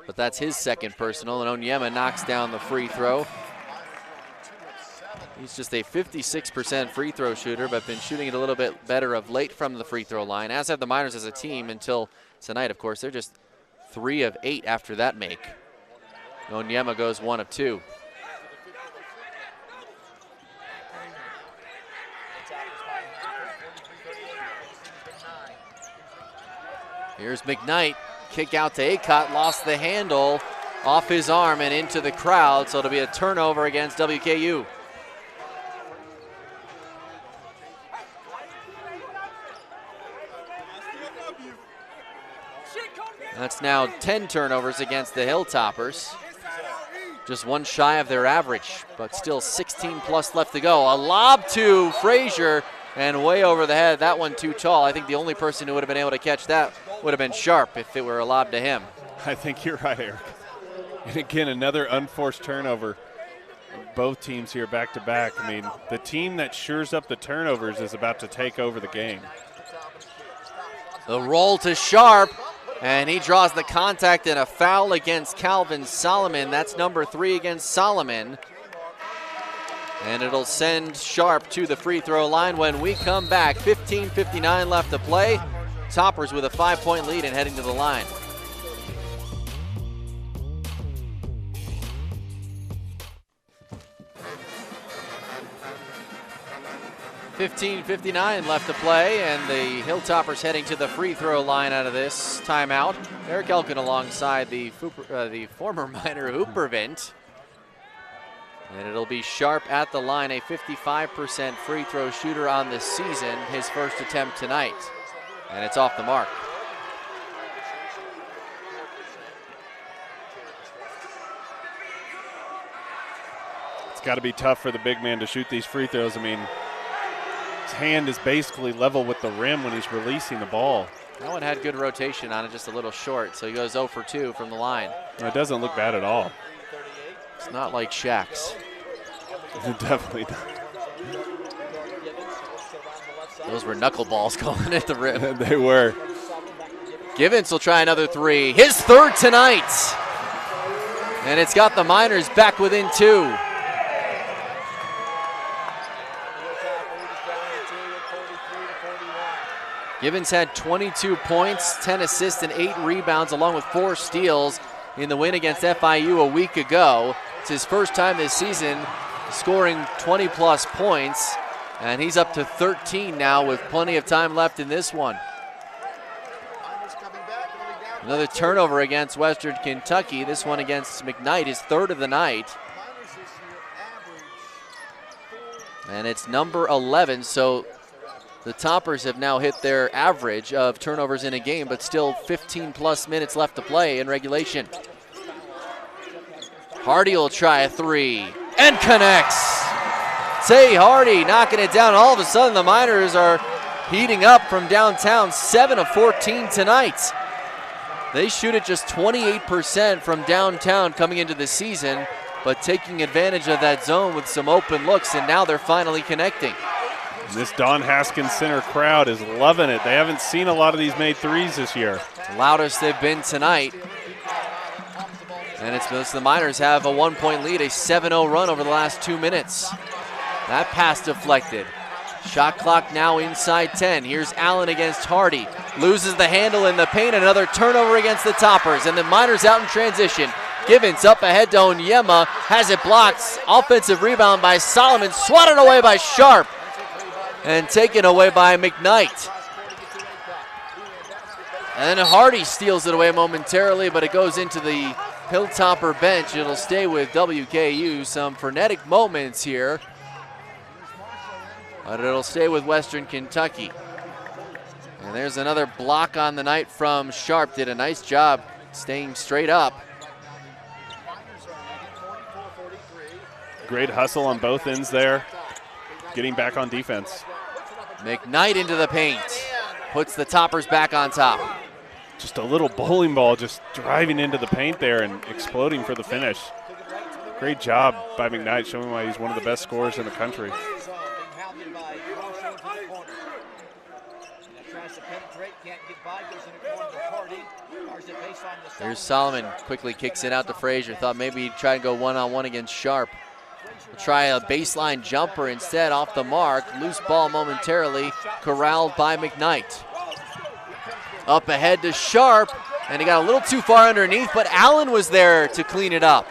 But that's his second personal, and Onyema knocks down the free throw. He's just a 56% free throw shooter, but been shooting it a little bit better of late from the free throw line, as have the Miners as a team until tonight, of course. They're just 3 of 8 after that make. Onyema goes 1 of 2. Here's McKnight, kick out to Acott, lost the handle off his arm and into the crowd, so it'll be a turnover against WKU. That's now 10 turnovers against the Hilltoppers. Just 1 shy of their average, but still 16 plus left to go. A lob to Frazier and way over the head. That one too tall. I think the only person who would have been able to catch that would have been Sharp if it were a lob to him. I think you're right, Eric. And again, another unforced turnover. Both teams here back to back. I mean, the team that shores up the turnovers is about to take over the game. The roll to Sharp. And he draws the contact and a foul against Calvin Solomon. That's number 3 against Solomon. And it'll send Sharp to the free throw line when we come back. 15:59 left to play. Toppers with a 5-point lead and heading to the line. 15:59 left to play, and the Hilltoppers heading to the free throw line out of this timeout. Eric Elkin alongside the former Miner Hoopervent. And it'll be Sharp at the line, a 55% free throw shooter on the season, his first attempt tonight. And it's off the mark. It's got to be tough for the big man to shoot these free throws. I mean, his hand is basically level with the rim when he's releasing the ball. That one had good rotation on it, just a little short, so he goes 0 for 2 from the line. No, it doesn't look bad at all. It's not like Shaq's. Definitely not. Those were knuckleballs going at the rim. They were. Givens will try another three. His third tonight. And it's got the Miners back within 2. Givens had 22 points, 10 assists, and 8 rebounds, along with 4 steals in the win against FIU a week ago. It's his first time this season scoring 20-plus points, and he's up to 13 now with plenty of time left in this one. Another turnover against Western Kentucky. This one against McKnight, his third of the night. And it's number 11, so the Toppers have now hit their average of turnovers in a game, but still 15-plus minutes left to play in regulation. Hardy will try a 3 and connects. Tay Hardy knocking it down. All of a sudden, the Miners are heating up from downtown, 7 of 14 tonight. They shoot it just 28% from downtown coming into the season, but taking advantage of that zone with some open looks, and now they're finally connecting. This Don Haskins Center crowd is loving it. They haven't seen a lot of these made threes this year. Loudest they've been tonight. And it's the Miners have a 1-point lead, a 7-0 run over the last 2 minutes. That pass deflected. Shot clock now inside 10. Here's Allen against Hardy. Loses the handle in the paint. Another turnover against the Toppers. And the Miners out in transition. Givens up ahead to Onyema. Has it blocked. Offensive rebound by Solomon. Swatted away by Sharp. And taken away by McKnight. And then Hardy steals it away momentarily, but it goes into the Hilltopper bench. It'll stay with WKU. Some frenetic moments here, but it'll stay with Western Kentucky. And there's another block on the night from Sharp. Did a nice job staying straight up. Great hustle on both ends there, getting back on defense. McKnight into the paint, puts the Toppers back on top. Just a little bowling ball just driving into the paint there and exploding for the finish. Great job by McKnight, showing why he's one of the best scorers in the country. There's Solomon, quickly kicks it out to Frazier. Thought maybe he'd try to go one-on-one against Sharp. We'll try a baseline jumper instead, off the mark. Loose ball momentarily, corralled by McKnight. Up ahead to Sharp, and he got a little too far underneath, but Allen was there to clean it up.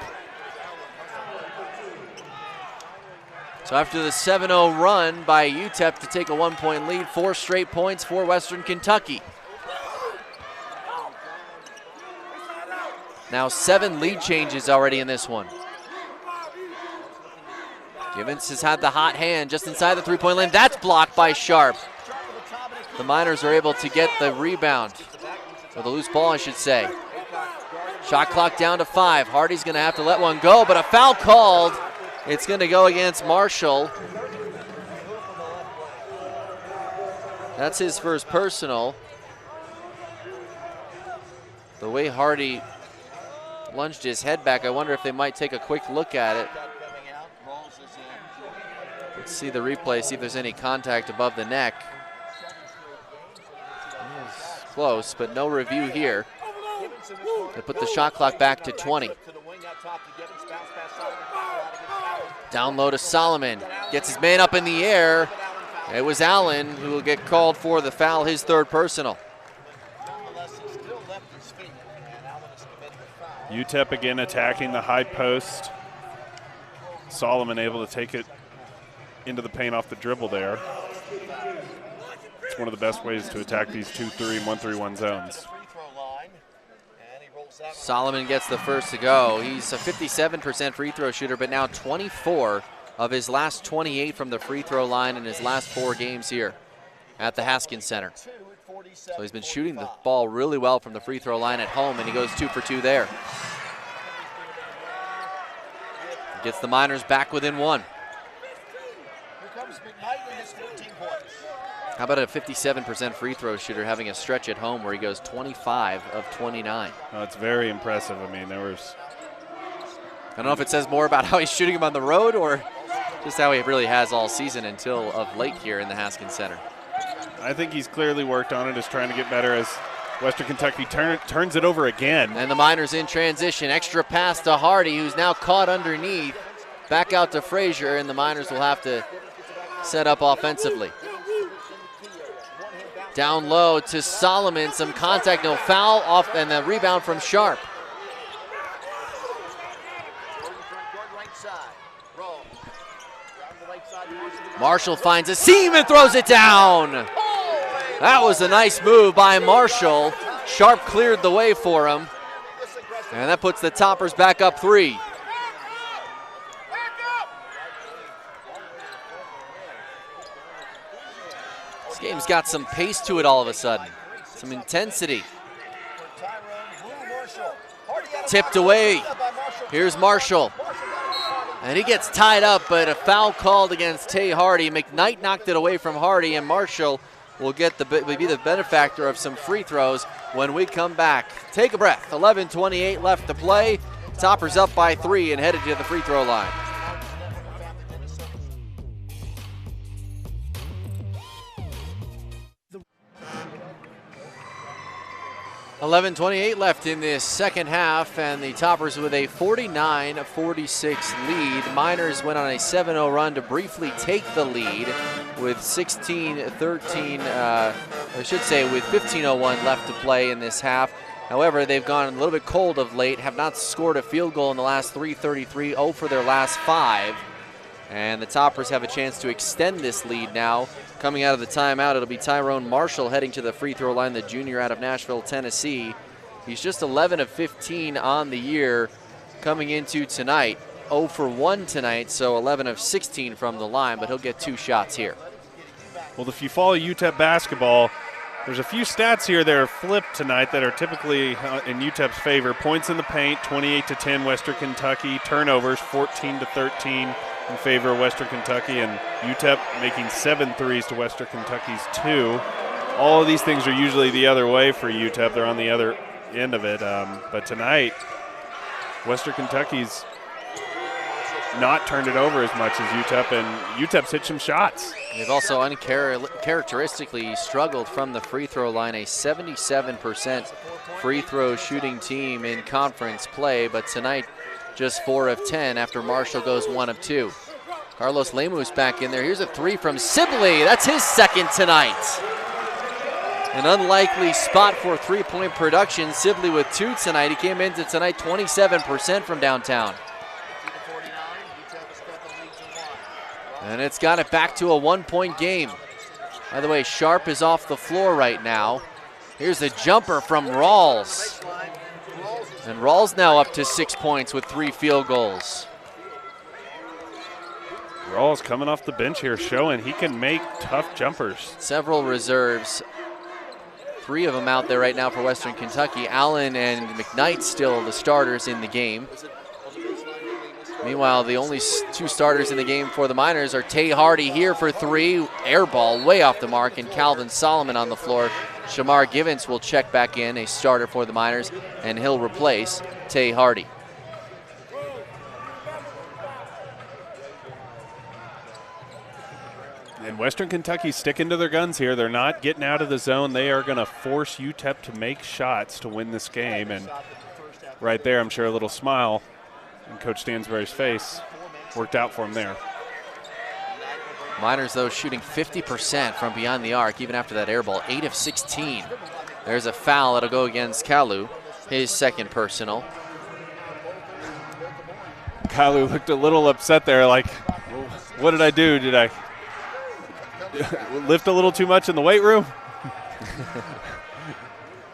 So after the 7-0 run by UTEP to take a 1-point lead, 4 straight points for Western Kentucky. Now 7 lead changes already in this one. Givens has had the hot hand just inside the 3-point lane. That's blocked by Sharp. The Miners are able to get the rebound, or the loose ball, I should say. Shot clock down to 5. Hardy's going to have to let one go, but a foul called. It's going to go against Marshall. That's his first personal. The way Hardy lunged his head back, I wonder if they might take a quick look at it. Let's see the replay, see if there's any contact above the neck. Close, but no review here. They put the shot clock back to 20. Down low to Solomon. Gets his man up in the air. It was Allen who will get called for the foul, his third personal. UTEP again attacking the high post. Solomon able to take it into the paint off the dribble there. It's one of the best ways to attack these 2-3 and 1-3-1 zones. Solomon gets the first to go. He's a 57% free throw shooter, but now 24 of his last 28 from the free throw line in his last 4 games here at the Haskins Center. So he's been shooting the ball really well from the free throw line at home, and he goes 2 for 2 there. Gets the Miners back within 1. How about a 57% free throw shooter having a stretch at home where he goes 25 of 29? Oh, it's very impressive. I mean, I don't know if it says more about how he's shooting him on the road or just how he really has all season until of late here in the Haskins Center. I think he's clearly worked on it, is trying to get better as Western Kentucky turns it over again. And the Miners in transition. Extra pass to Hardy, who's now caught underneath. Back out to Frazier, and the Miners will have to set up offensively. Down low to Solomon, some contact, no foul, off, and the rebound from Sharp. Marshall finds a seam and throws it down. That was a nice move by Marshall. Sharp cleared the way for him, and that puts the Toppers back up 3. This game's got some pace to it all of a sudden, some intensity. Tipped away. Here's Marshall. And he gets tied up, but a foul called against Tay Hardy. McKnight knocked it away from Hardy, and Marshall will be the benefactor of some free throws when we come back. Take a breath. 11:28 left to play. Toppers up by 3 and headed to the free throw line. 11:28 left in this second half, and the Toppers with a 49-46 lead. Miners went on a 7-0 run to briefly take the lead with 16-13, with 15:01 left to play in this half. However, they've gone a little bit cold of late, have not scored a field goal in the last 3:33, 0 for their last 5. And the Toppers have a chance to extend this lead now. Coming out of the timeout, it'll be Tyrone Marshall heading to the free throw line, the junior out of Nashville, Tennessee. He's just 11 of 15 on the year coming into tonight. 0 for 1 tonight, so 11 of 16 from the line, but he'll get 2 shots here. Well, if you follow UTEP basketball, there's a few stats here that are flipped tonight that are typically in UTEP's favor. Points in the paint, 28-10 Western Kentucky. Turnovers, 14-13 in favor of Western Kentucky, and UTEP making 7 threes to Western Kentucky's 2. All of these things are usually the other way for UTEP. They're on the other end of it. But tonight, Western Kentucky's not turned it over as much as UTEP, and UTEP's hit some shots. They've also uncharacteristically struggled from the free throw line, a 77% free throw shooting team in conference play, but tonight just 4 of 10 after Marshall goes 1 of 2. Carlos Lemus back in there. Here's a 3 from Sibley. That's his second tonight. An unlikely spot for three-point production. Sibley with 2 tonight. He came into tonight 27% from downtown. And it's got it back to a 1-point game. By the way, Sharp is off the floor right now. Here's a jumper from Rawls. And Rawls now up to 6 points with 3 field goals. Rawls coming off the bench here, showing he can make tough jumpers. Several reserves. 3 of them out there right now for Western Kentucky. Allen and McKnight still the starters in the game. Meanwhile, the only 2 starters in the game for the Miners are Tay Hardy here for 3. Air ball way off the mark, and Calvin Solomon on the floor. Shamar Givens will check back in, a starter for the Miners, and he'll replace Tay Hardy. And Western Kentucky's sticking to their guns here. They're not getting out of the zone. They are going to force UTEP to make shots to win this game. And right there, I'm sure a little smile in Coach Stansbury's face worked out for him there. Miners, though, shooting 50% from beyond the arc, even after that air ball, 8 of 16. There's a foul that'll go against Kalu, his second personal. Kalu looked a little upset there, like, what did I do? lift a little too much in the weight room.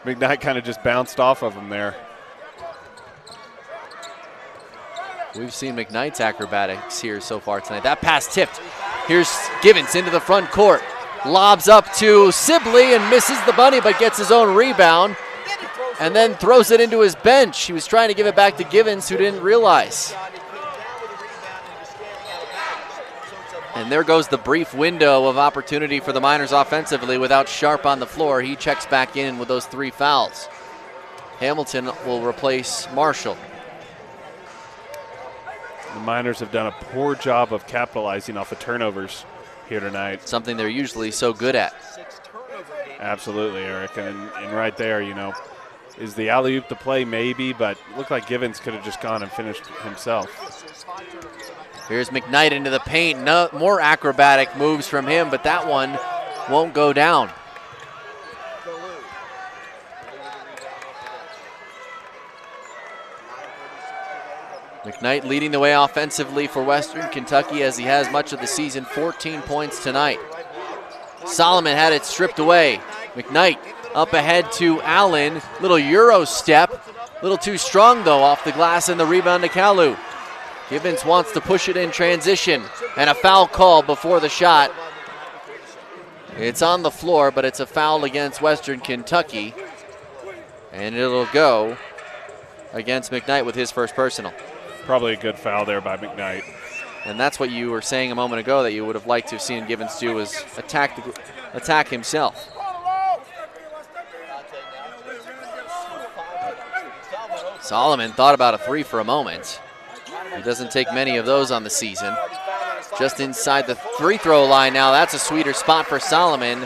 McKnight kind of just bounced off of him there. We've seen McKnight's acrobatics here so far tonight. That pass tipped. Here's Givens into the front court. Lobs up to Sibley and misses the bunny, but gets his own rebound and then throws it into his bench. He was trying to give it back to Givens, who didn't realize. And there goes the brief window of opportunity for the Miners offensively without Sharp on the floor. He checks back in with those 3 fouls. Hamilton will replace Marshall. The Miners have done a poor job of capitalizing off of turnovers here tonight. Something they're usually so good at. Absolutely, Eric. And right there, you know, is the alley-oop the play? Maybe, but it looked like Givens could have just gone and finished himself. Here's McKnight into the paint. No, more acrobatic moves from him, but that one won't go down. McKnight leading the way offensively for Western Kentucky as he has much of the season, 14 points tonight. Solomon had it stripped away. McKnight up ahead to Allen. Little Euro step. Little too strong though off the glass, and the rebound to Kalu. Givens wants to push it in transition, and a foul call before the shot. It's on the floor, but it's a foul against Western Kentucky, and it'll go against McKnight with his first personal. Probably a good foul there by McKnight. And that's what you were saying a moment ago that you would have liked to have seen Givens do, was attack himself. Solomon thought about a 3 for a moment. He doesn't take many of those on the season. Just inside the free throw line now. That's a sweeter spot for Solomon.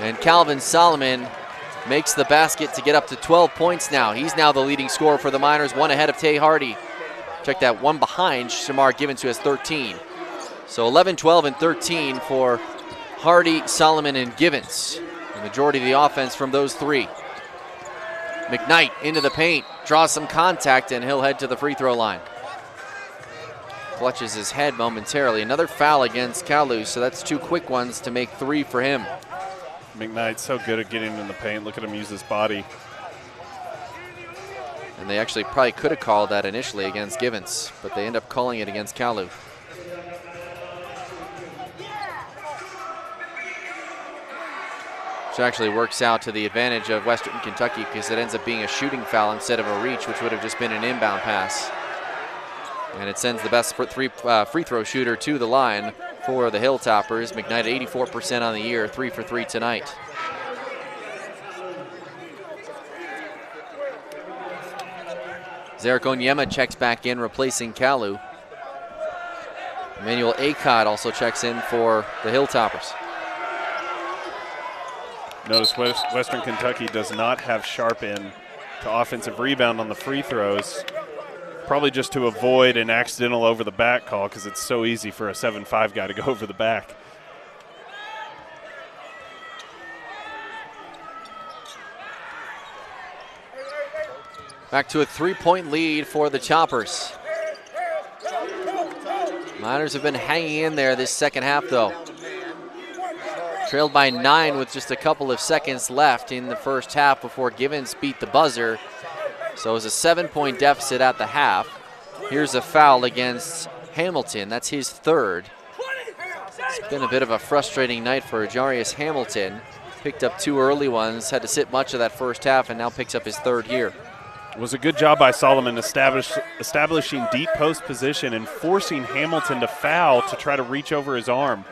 And Calvin Solomon makes the basket to get up to 12 points now. He's now the leading scorer for the Miners, 1 ahead of Tay Hardy. Check that, 1 behind Shamar Givens, who has 13. So 11, 12, and 13 for Hardy, Solomon, and Givens. The majority of the offense from those 3. McKnight into the paint, draws some contact, and he'll head to the free throw line. Clutches his head momentarily. Another foul against Kalu, so that's 2 quick ones to make 3 for him. McKnight's so good at getting in the paint. Look at him use his body. And they actually probably could have called that initially against Givens, but they end up calling it against Kalu. Which actually works out to the advantage of Western Kentucky because it ends up being a shooting foul instead of a reach, which would have just been an inbound pass. And it sends the best free throw shooter to the line for the Hilltoppers. McKnight 84% on the year, 3 for 3 tonight. Zarek Onyema checks back in, replacing Kalu. Emmanuel Acott also checks in for the Hilltoppers. Notice Western Kentucky does not have Sharp in to offensive rebound on the free throws. Probably just to avoid an accidental over the back call because it's so easy for a 7'5" guy to go over the back. Back to a 3-point lead for the Choppers. Miners have been hanging in there this second half though. Trailed by 9 with just a couple of seconds left in the first half before Givens beat the buzzer. So it was a 7-point deficit at the half. Here's a foul against Hamilton. That's his 3rd. It's been a bit of a frustrating night for Jarius Hamilton. Picked up 2 early ones, had to sit much of that first half, and now picks up his 3rd here. It was a good job by Solomon establishing deep post position and forcing Hamilton to foul to try to reach over his arm.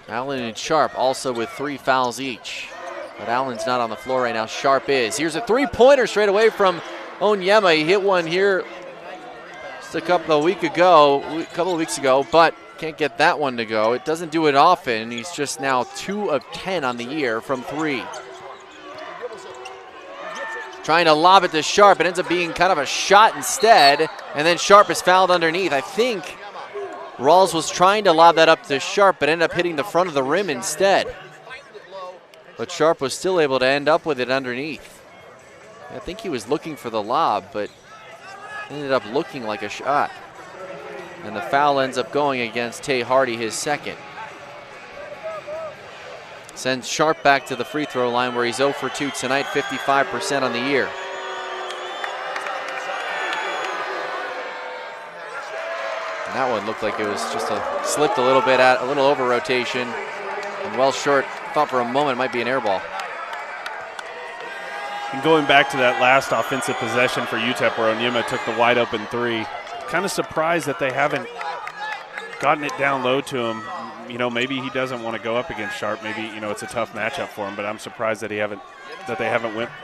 Allen and Sharp also with 3 fouls each. But Allen's not on the floor right now. Sharp is. Here's a 3-pointer straight away from Onyema. He hit one here just a couple of weeks ago, but can't get that one to go. It doesn't do it often. He's just now 2 of 10 on the year from 3. Trying to lob it to Sharp. It ends up being kind of a shot instead, and then Sharp is fouled underneath. I think Rawls was trying to lob that up to Sharp, but ended up hitting the front of the rim instead. But Sharp was still able to end up with it underneath. I think he was looking for the lob, but ended up looking like a shot. And the foul ends up going against Tay Hardy, his second. Sends Sharp back to the free throw line where he's 0 for 2 tonight, 55% on the year. And that one looked like it was just slipped a little bit at a little over rotation. And well short, thought for a moment it might be an air ball. And going back to that last offensive possession for UTEP where Onyema took the wide open three, kind of surprised that they haven't gotten it down low to him. You know, maybe he doesn't want to go up against Sharp. Maybe, you know, it's a tough matchup for him, but I'm surprised that they haven't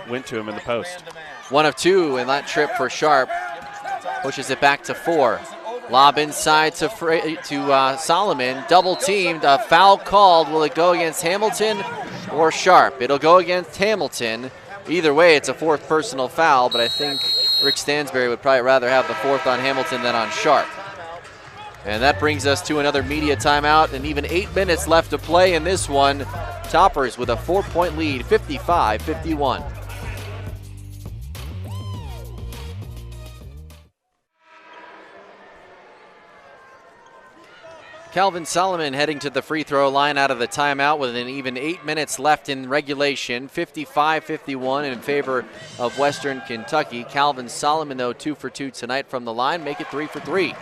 went to him in the post. 1 of 2 in that trip for Sharp. Pushes it back to 4. Lob inside to Solomon. Double teamed. A foul called. Will it go against Hamilton or Sharp? It'll go against Hamilton. Either way, it's a 4th personal foul, but I think Rick Stansberry would probably rather have the 4th on Hamilton than on Sharp. And that brings us to another media timeout, and even 8 minutes left to play in this one. Toppers with a 4-point lead, 55-51. Calvin Solomon heading to the free throw line out of the timeout with an even 8 minutes left in regulation. 55-51 in favor of Western Kentucky. Calvin Solomon, though, 2 for 2 tonight from the line. Make it 3 for 3.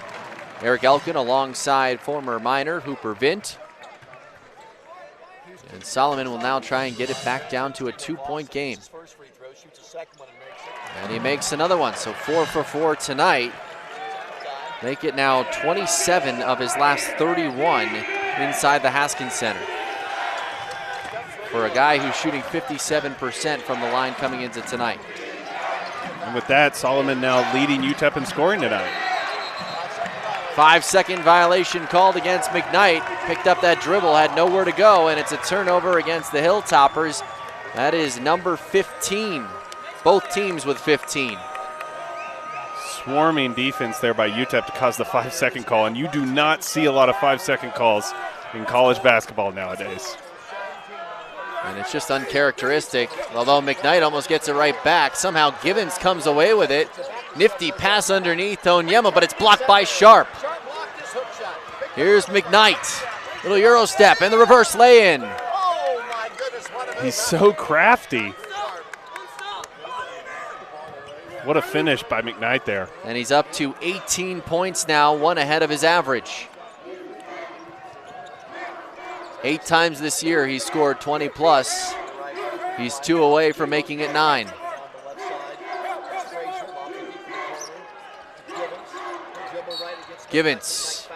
Eric Elkin alongside former Miner Hooper Vint. And Solomon will now try and get it back down to a 2-point game. And he makes another one, so 4 for 4 tonight. Make it now 27 of his last 31 inside the Haskins Center. For a guy who's shooting 57% from the line coming into tonight. And with that, Solomon now leading UTEP in scoring tonight. 5-second violation called against McKnight. Picked up that dribble, had nowhere to go, and it's a turnover against the Hilltoppers. That is number 15. Both teams with 15. Swarming defense there by UTEP to cause the 5-second call, and you do not see a lot of 5-second calls in college basketball nowadays. And it's just uncharacteristic, although McKnight almost gets it right back. Somehow Givens comes away with it. Nifty pass underneath to Onyema, but it's blocked by Sharp. Here's McKnight. Little Euro step and the reverse lay-in. He's so crafty. What a finish by McKnight there. And he's up to 18 points now, 1 ahead of his average. 8 times this year he's scored 20 plus. He's 2 away from making it 9. Givens.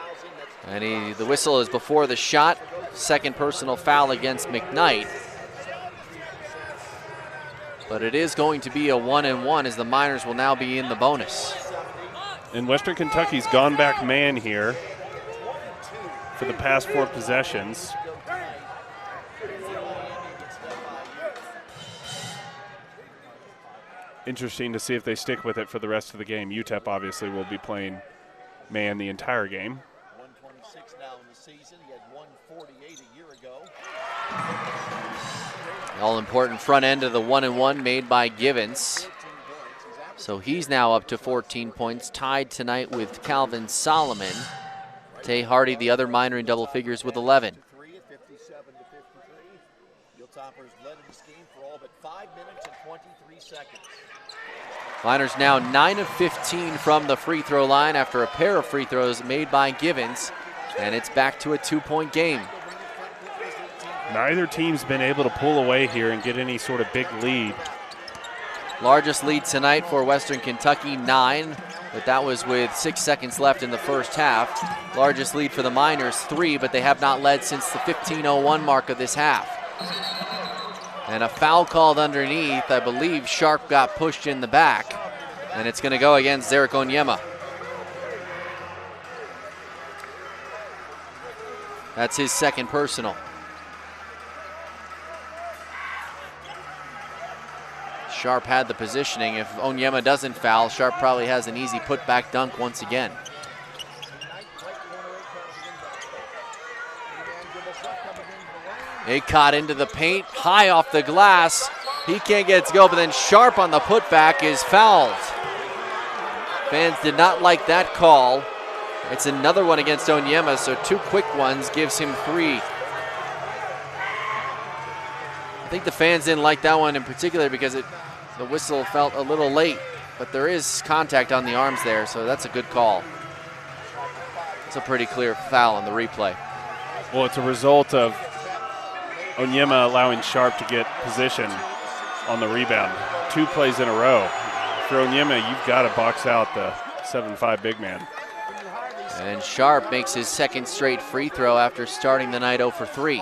And the whistle is before the shot. 2nd personal foul against McKnight. But it is going to be a 1-and-1 as the Miners will now be in the bonus. And Western Kentucky's gone back man here for the past 4 possessions. Interesting to see if they stick with it for the rest of the game. UTEP obviously will be playing man the entire game. 126 now in the season. He had 148 a year ago. All-important front end of the 1-and-1 made by Givens. So he's now up to 14 points, tied tonight with Calvin Solomon. Tay Hardy, the other Miner in double figures with 11. Miners now 9 of 15 from the free throw line after a pair of free throws made by Givens, and it's back to a 2-point game. Neither team's been able to pull away here and get any sort of big lead. Largest lead tonight for Western Kentucky, 9, but that was with 6 seconds left in the first half. Largest lead for the Miners, 3, but they have not led since the 15:01 mark of this half. And a foul called underneath. I believe Sharp got pushed in the back, and it's going to go against Zarek Onyema. That's his 2nd personal. Sharp had the positioning. If Onyema doesn't foul, Sharp probably has an easy putback dunk once again. Acott into the paint, high off the glass. He can't get it to go, but then Sharp on the putback is fouled. Fans did not like that call. It's another one against Onyema, so 2 quick ones gives him 3. I think the fans didn't like that one in particular because the whistle felt a little late, but there is contact on the arms there, so that's a good call. It's a pretty clear foul on the replay. Well, it's a result of Onyema allowing Sharp to get position on the rebound. 2 plays in a row. For Onyema, you've got to box out the 7'5" big man. And Sharp makes his 2nd straight free throw after starting the night 0 for 3.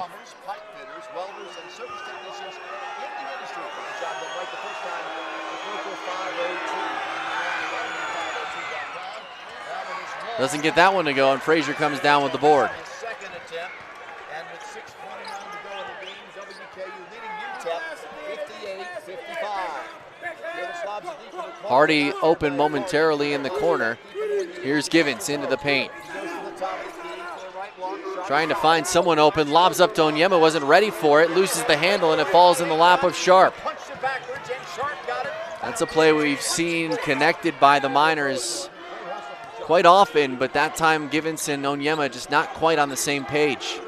Doesn't get that one to go, and Frazier comes down with the board. Second attempt, and with 6:29 to go in the game, WKU leading UTEP 58-55. Hardy open momentarily in the corner. Here's Givens into the paint. Trying to find someone open, lobs up to Onyema, wasn't ready for it, loses the handle, and it falls in the lap of Sharp. That's a play we've seen connected by the Miners quite often, but that time Givens and Onyema just not quite on the same page.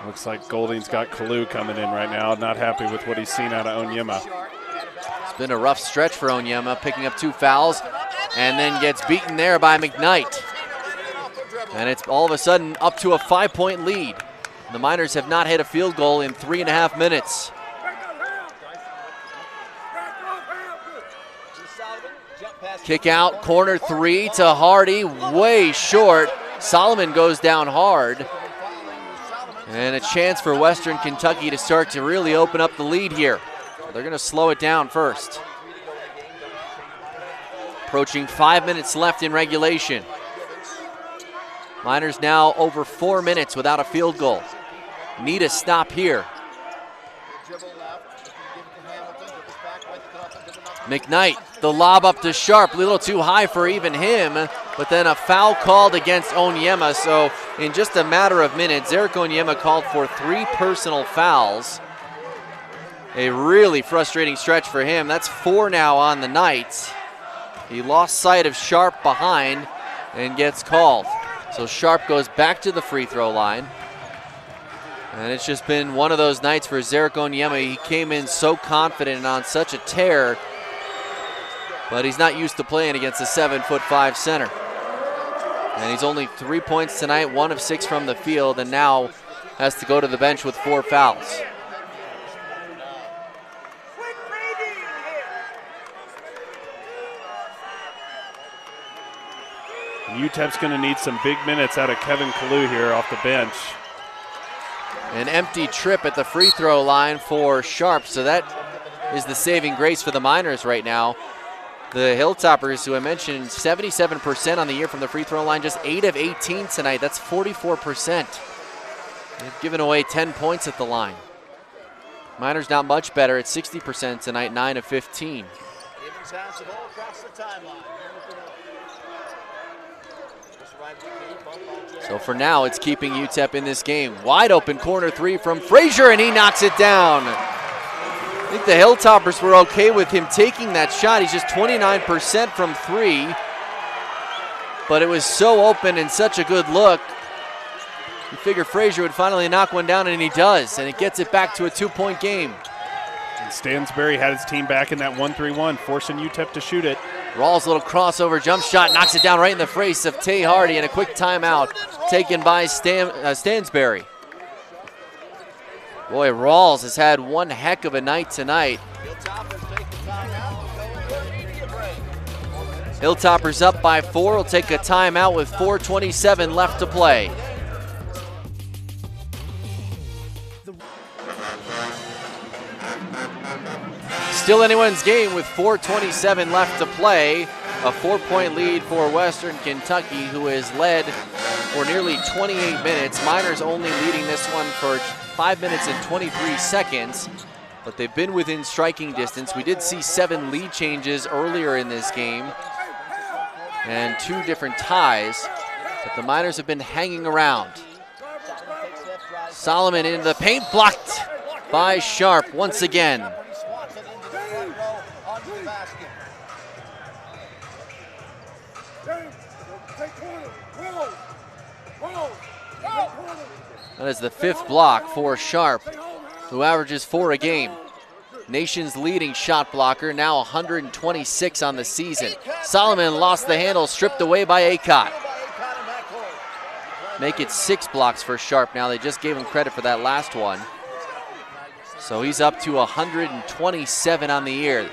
Looks like Golding's got Kalu coming in right now, not happy with what he's seen out of Onyema. It's been a rough stretch for Onyema, picking up 2 fouls, and then gets beaten there by McKnight. And it's all of a sudden up to a 5-point lead. The Miners have not hit a field goal in 3.5 minutes. Kick out, corner 3 to Hardy, way short. Solomon goes down hard. And a chance for Western Kentucky to start to really open up the lead here. They're going to slow it down first. Approaching 5 minutes left in regulation. Miners now over 4 minutes without a field goal. Need a stop here. McKnight, the lob up to Sharp, a little too high for even him, but then a foul called against Onyema. So in just a matter of minutes, Eric Onyema called for 3 personal fouls. A really frustrating stretch for him. That's 4 now on the night. He lost sight of Sharp behind and gets called. So Sharp goes back to the free throw line. And it's just been one of those nights for Zarek Onyema. He came in so confident and on such a tear, but he's not used to playing against a 7'5" center. And he's only 3 points tonight, 1 of 6 from the field, and now has to go to the bench with 4 fouls. UTEP's going to need some big minutes out of Kevin Kalu here off the bench. An empty trip at the free throw line for Sharp, so that is the saving grace for the Miners right now. The Hilltoppers, who I mentioned, 77% on the year from the free throw line, just 8 of 18 tonight. That's 44%. They've given away 10 points at the line. Miners not much better at 60% tonight, 9 of 15. So for now, it's keeping UTEP in this game. Wide open corner 3 from Frazier, and he knocks it down. I think the Hilltoppers were okay with him taking that shot. He's just 29% from 3. But it was so open and such a good look. You figure Frazier would finally knock one down, and he does. And it gets it back to a 2-point game. And Stansbury had his team back in that 1-3-1, forcing UTEP to shoot it. Rawls' little crossover jump shot knocks it down right in the face of Tay Hardy, and a quick timeout taken by Stansbury. Boy, Rawls has had one heck of a night tonight. Hilltoppers up by 4, will take a timeout with 4:27 left to play. Still anyone's game with 4:27 left to play. A 4-point lead for Western Kentucky, who has led for nearly 28 minutes. Miners only leading this one for 5 minutes and 23 seconds, but they've been within striking distance. We did see 7 lead changes earlier in this game and 2 different ties, but the Miners have been hanging around. Solomon into the paint, blocked by Sharp once again. That is the 5th block for Sharp, who averages 4 a game. Nation's leading shot blocker, now 126 on the season. Solomon lost the handle, stripped away by Acott. Make it 6 blocks for Sharp now. They just gave him credit for that last one. So he's up to 127 on the year.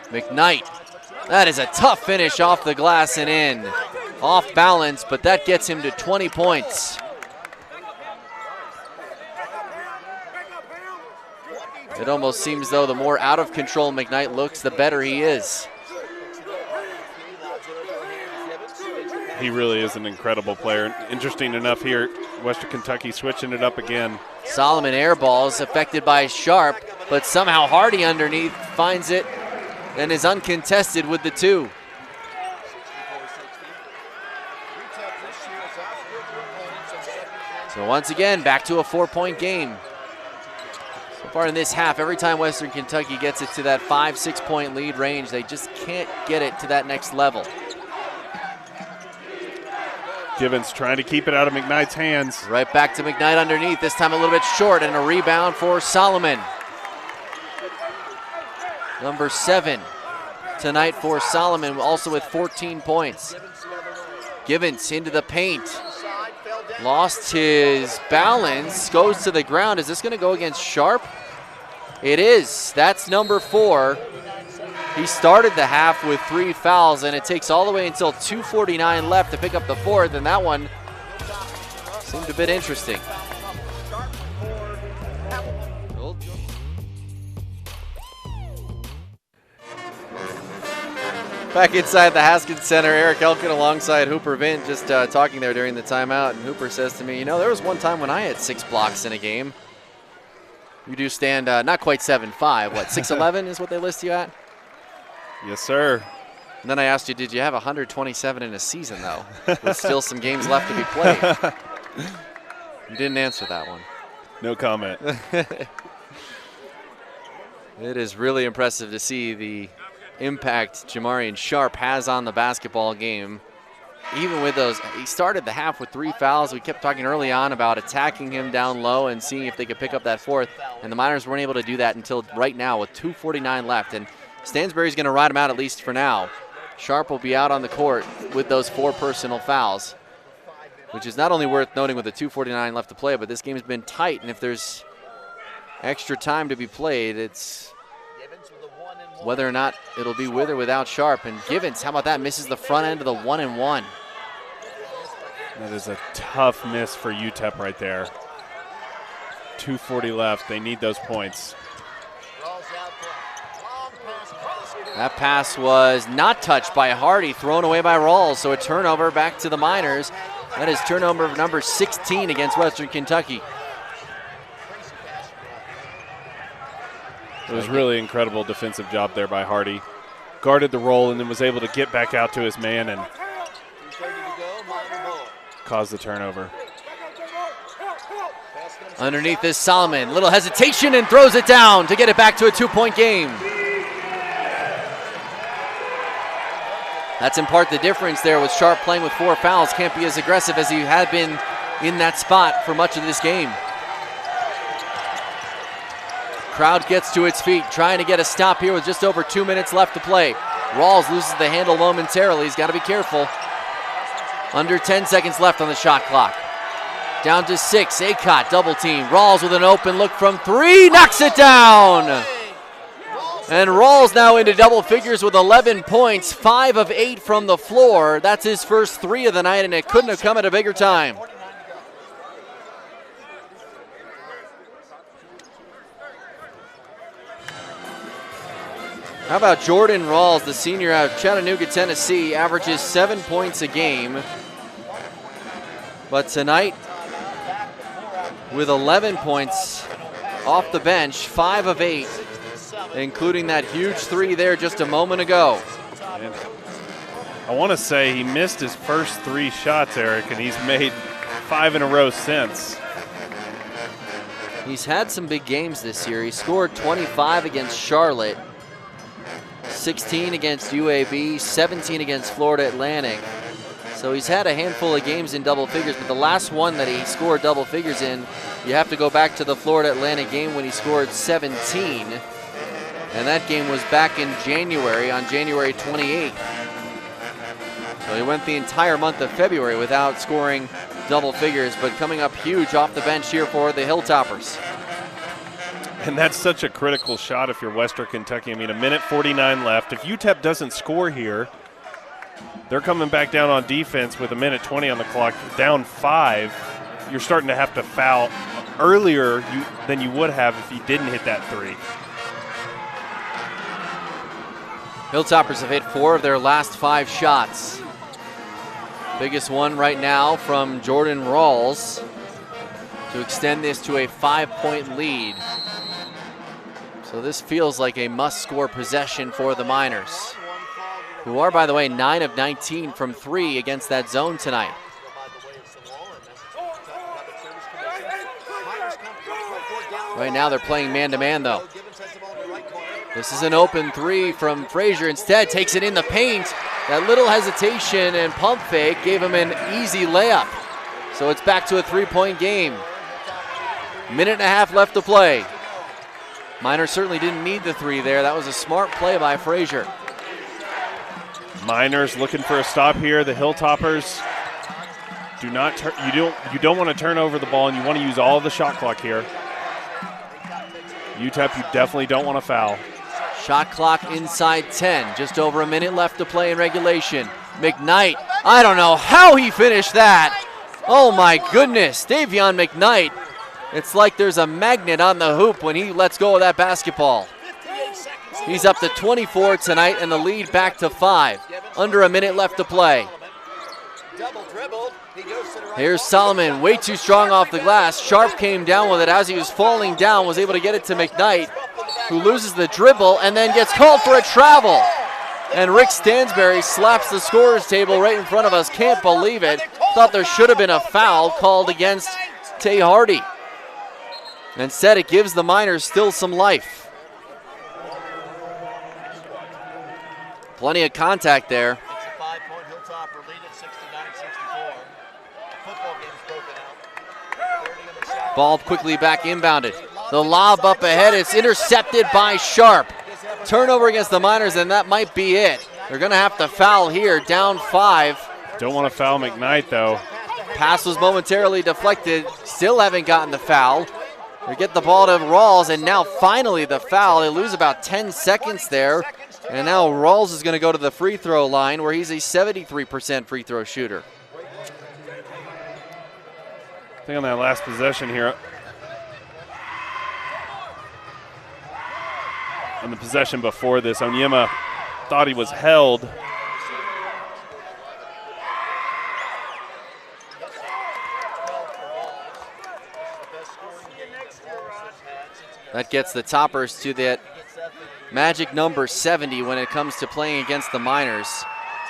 McKnight, that is a tough finish off the glass and in. Off balance, but that gets him to 20 points. It almost seems though the more out of control McKnight looks, the better he is. He really is an incredible player. Interesting enough here, Western Kentucky switching it up again. Solomon air balls affected by Sharp, but somehow Hardy underneath finds it and is uncontested with the 2. So once again, back to a 4-point game. So far in this half, every time Western Kentucky gets it to that 5-6 point lead range, they just can't get it to that next level. Givens trying to keep it out of McKnight's hands. Right back to McKnight underneath, this time a little bit short, and a rebound for Solomon. Number 7 tonight for Solomon, also with 14 points. Givens into the paint. Lost his balance, goes to the ground. Is this going to go against Sharp? It is. That's number 4. He started the half with 3 fouls, and it takes all the way until 2:49 left to pick up the 4th, and that one seemed a bit interesting. Back inside the Haskins Center, Eric Elkin alongside Hooper Vint just talking there during the timeout, and Hooper says to me, you know, there was one time when I had 6 blocks in a game. You do stand not quite 7'5", what, 6'11" is what they list you at? Yes, sir. And then I asked you, did you have 127 in a season, though? With still some games left to be played. You didn't answer that one. No comment. It is really impressive to see the impact Jamarian Sharp has on the basketball game. Even with those, he started the half with 3 fouls. We kept talking early on about attacking him down low and seeing if they could pick up that 4th, and the Miners weren't able to do that until right now with 2:49 left, and Stansbury's going to ride him out at least for now. Sharp will be out on the court with those 4 personal fouls, which is not only worth noting with the 2:49 left to play, but this game's been tight, and if there's extra time to be played, it's whether or not it'll be with or without Sharp. And Givens, how about that, misses the front end of the 1-and-1. That is a tough miss for UTEP right there. 2:40 left. They need those points. That pass was not touched by Hardy, thrown away by Rawls, so a turnover back to the Miners. That is turnover number 16 against Western Kentucky. It was really incredible defensive job there by Hardy. Guarded the roll and then was able to get back out to his man and cause the turnover. Underneath is Solomon, little hesitation and throws it down to get it back to a 2-point game. That's in part the difference there with Sharp playing with 4 fouls. Can't be as aggressive as he had been in that spot for much of this game. Crowd gets to its feet, trying to get a stop here with just over 2 minutes left to play. Rawls loses the handle momentarily. He's got to be careful. Under 10 seconds left on the shot clock. Down to 6, Acott double team. Rawls with an open look from 3, knocks it down. And Rawls now into double figures with 11 points, 5 of 8 from the floor. That's his first 3 of the night, and it couldn't have come at a bigger time. How about Jordan Rawls, the senior out of Chattanooga, Tennessee, averages 7 points a game. But tonight, with 11 points off the bench, 5 of 8, including that huge 3 there just a moment ago. And I want to say he missed his first 3 shots, Eric, and he's made 5 in a row since. He's had some big games this year. He scored 25 against Charlotte, 16 against UAB, 17 against Florida Atlantic. So he's had a handful of games in double figures, but the last one that he scored double figures in, you have to go back to the Florida Atlantic game when he scored 17. And that game was back in January, on January 28th. So he went the entire month of February without scoring double figures, but coming up huge off the bench here for the Hilltoppers. And that's such a critical shot if you're Western Kentucky. I mean, 1:49 left. If UTEP doesn't score here, they're coming back down on defense with 1:20 on the clock, down 5. You're starting to have to foul earlier than you would have if you didn't hit that 3. Hilltoppers have hit 4 of their last 5 shots. Biggest one right now from Jordan Rawls to extend this to a 5-point lead. So this feels like a must-score possession for the Miners, who are, by the way, 9 of 19 from 3 against that zone tonight. Right now they're playing man-to-man, though. This is an open 3 from Frazier. Instead, takes it in the paint. That little hesitation and pump fake gave him an easy layup. So it's back to a 3-point game. 1.5 left to play. Miners certainly didn't need the 3 there. That was a smart play by Frazier. Miners looking for a stop here. The Hilltoppers do not turn. You don't want to turn over the ball, and you want to use all the shot clock here. UTEP, you definitely don't want to foul. Shot clock inside 10. Just over a minute left to play in regulation. McKnight, I don't know how he finished that. Oh my goodness, Davion McKnight. It's like there's a magnet on the hoop when he lets go of that basketball. He's up to 24 tonight and the lead back to 5. Under a minute left to play. Here's Solomon, way too strong off the glass. Sharp came down with it as he was falling down, was able to get it to McKnight, who loses the dribble and then gets called for a travel. And Rick Stansberry slaps the scorer's table right in front of us. Can't believe it. Thought there should have been a foul called against Tay Hardy. Instead, it gives the Miners still some life. Plenty of contact there. Ball quickly back inbounded. The lob up ahead, it's intercepted by Sharp. Turnover against the Miners, and that might be it. They're gonna have to foul here, down 5. Don't want to foul McKnight, though. Pass was momentarily deflected, still haven't gotten the foul. They get the ball to Rawls, and now finally the foul. They lose about 10 seconds there, and now Rawls is gonna go to the free throw line where he's a 73% free throw shooter. I think on that last possession here, on the possession before this, Onyema thought he was held. That gets the Toppers to that magic number 70 when it comes to playing against the Miners.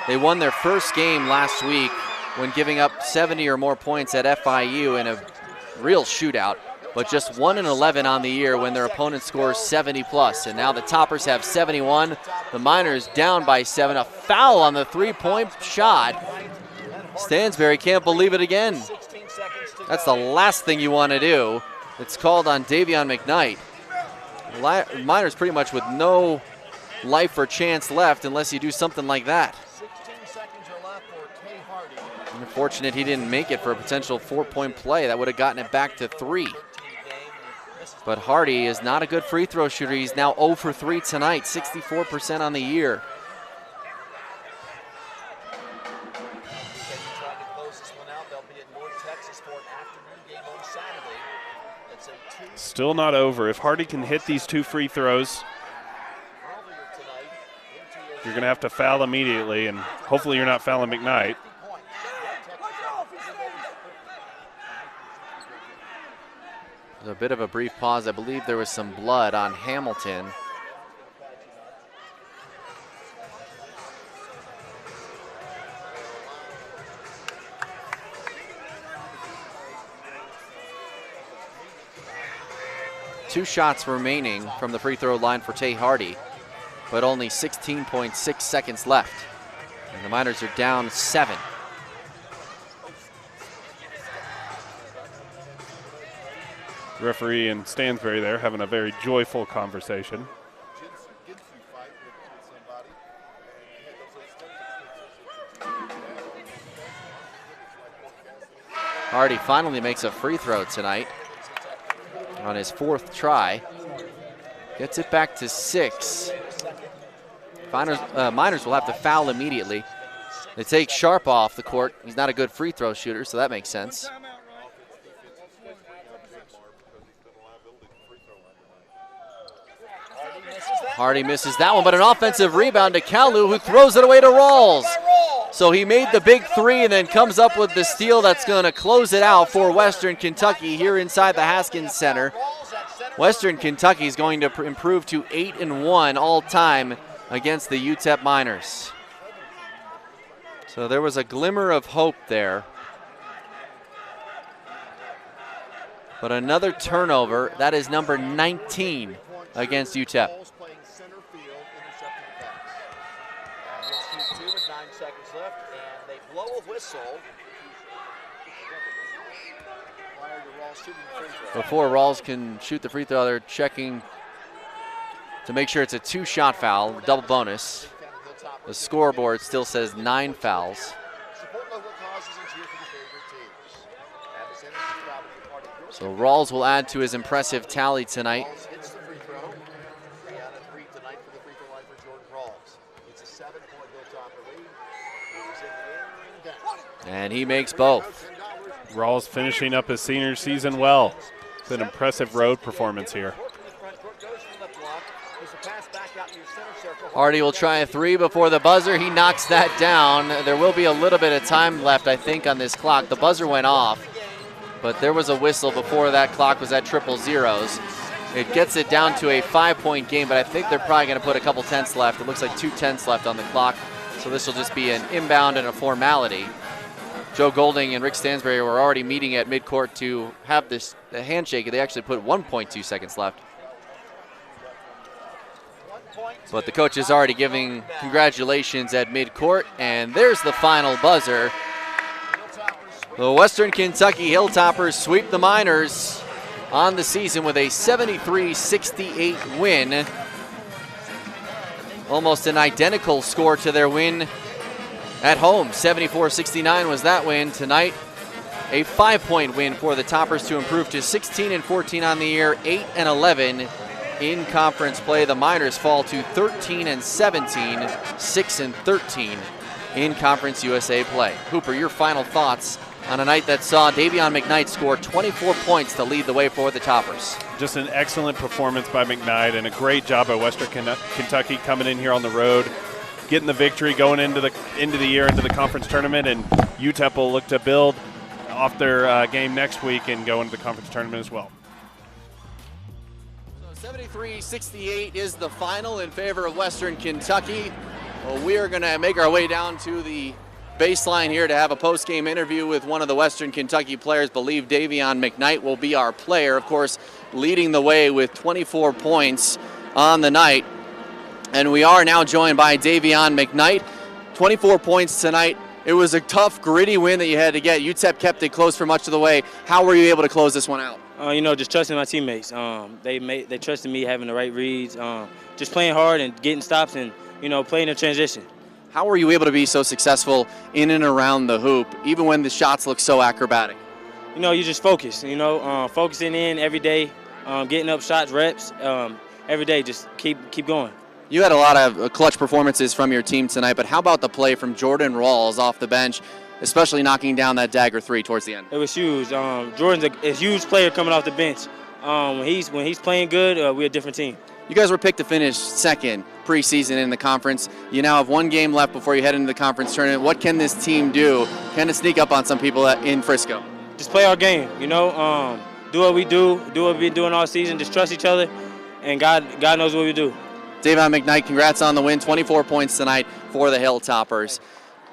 They won their first game last week when giving up 70 or more points at FIU in a real shootout, but just 1-11 on the year when their opponent scores 70 plus. And now the Toppers have 71. The Miners down by 7. A foul on the 3-point shot. Stansberry can't believe it again. That's the last thing you want to do. It's called on Davion McKnight. Miners pretty much with no life or chance left unless you do something like that. Unfortunate he didn't make it for a potential 4-point play. That would have gotten it back to 3. But Hardy is not a good free throw shooter. He's now 0 for 3 tonight, 64% on the year. Still not over. If Hardy can hit these 2 free throws, you're going to have to foul immediately, and hopefully you're not fouling McKnight. There's a bit of a brief pause. I believe there was some blood on Hamilton. Two shots remaining from the free throw line for Tay Hardy. but only 16.6 seconds left. And the Miners are down 7. Referee and Stansbury there having a very joyful conversation. Hardy finally makes a free throw tonight on his 4th try. Gets it back to 6. Miners will have to foul immediately. They take Sharp off the court. He's not a good free throw shooter, so that makes sense. Hardy misses that one, but an offensive rebound to Kalu, who throws it away to Rawls. So he made the big 3 and then comes up with the steal that's going to close it out for Western Kentucky here inside the Haskins Center. Western Kentucky is going to improve to 8-1 all time against the UTEP Miners. So there was a glimmer of hope there. But another turnover, that is number 19 against UTEP. Before Rawls can shoot the free throw, they're checking to make sure it's a 2-shot foul, double bonus. The scoreboard still says 9 fouls. So Rawls will add to his impressive tally tonight. And he makes both. Rawls finishing up his senior season well. It's an impressive road performance here. Hardy will try a 3 before the buzzer. He knocks that down. There will be a little bit of time left, I think, on this clock. The buzzer went off, but there was a whistle before that clock was at 000. It gets it down to a 5-point game, but I think they're probably going to put a couple tenths left. It looks like 2 tenths left on the clock, so this will just be an inbound and a formality. Joe Golding and Rick Stansbury were already meeting at midcourt to have this handshake. They actually put 1.2 seconds left. But the coach is already giving congratulations at midcourt, and there's the final buzzer. The Western Kentucky Hilltoppers sweep the Miners on the season with a 73-68 win. Almost an identical score to their win at home. 74-69 was that win. Tonight, a 5-point win for the Toppers to improve to 16-14 on the year, 8-11 in conference play. The Miners fall to 13-17, 6-13 in Conference USA play. Hooper, your final thoughts on a night that saw Davion McKnight score 24 points to lead the way for the Toppers. Just an excellent performance by McKnight and a great job by Western Kentucky coming in here on the road, getting the victory, going into the year, into the conference tournament, and UTEP will look to build off their game next week and go into the conference tournament as well. 73-68 is the final in favor of Western Kentucky. Well, we are going to make our way down to the baseline here to have a post-game interview with one of the Western Kentucky players. Believe Davion McKnight will be our player, of course, leading the way with 24 points on the night. And we are now joined by Davion McKnight. 24 points tonight. It was a tough, gritty win that you had to get. UTEP kept it close for much of the way. How were you able to close this one out? Just trusting my teammates. They trusted me having the right reads, just playing hard and getting stops and, playing in transition. How were you able to be so successful in and around the hoop, even when the shots look so acrobatic? You just focus, focusing in every day, getting up shots, reps, every day, just keep going. You had a lot of clutch performances from your team tonight, but how about the play from Jordan Rawls off the bench, especially knocking down that dagger 3 towards the end? It was huge. Jordan's a huge player coming off the bench. When he's playing good, we're a different team. You guys were picked to finish second preseason in the conference. You now have one game left before you head into the conference tournament. What can this team do? Can it sneak up on some people in Frisco? Just play our game, do what we do what we've been doing all season, just trust each other, and God knows what we do. Davion McKnight, congrats on the win. 24 points tonight for the Hilltoppers.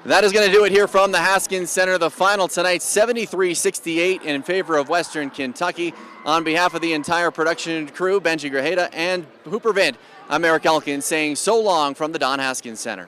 That is going to do it here from the Haskins Center. The final tonight, 73-68 in favor of Western Kentucky. On behalf of the entire production crew, Benji Grajeda and Hooper Vint, I'm Eric Elkins saying so long from the Don Haskins Center.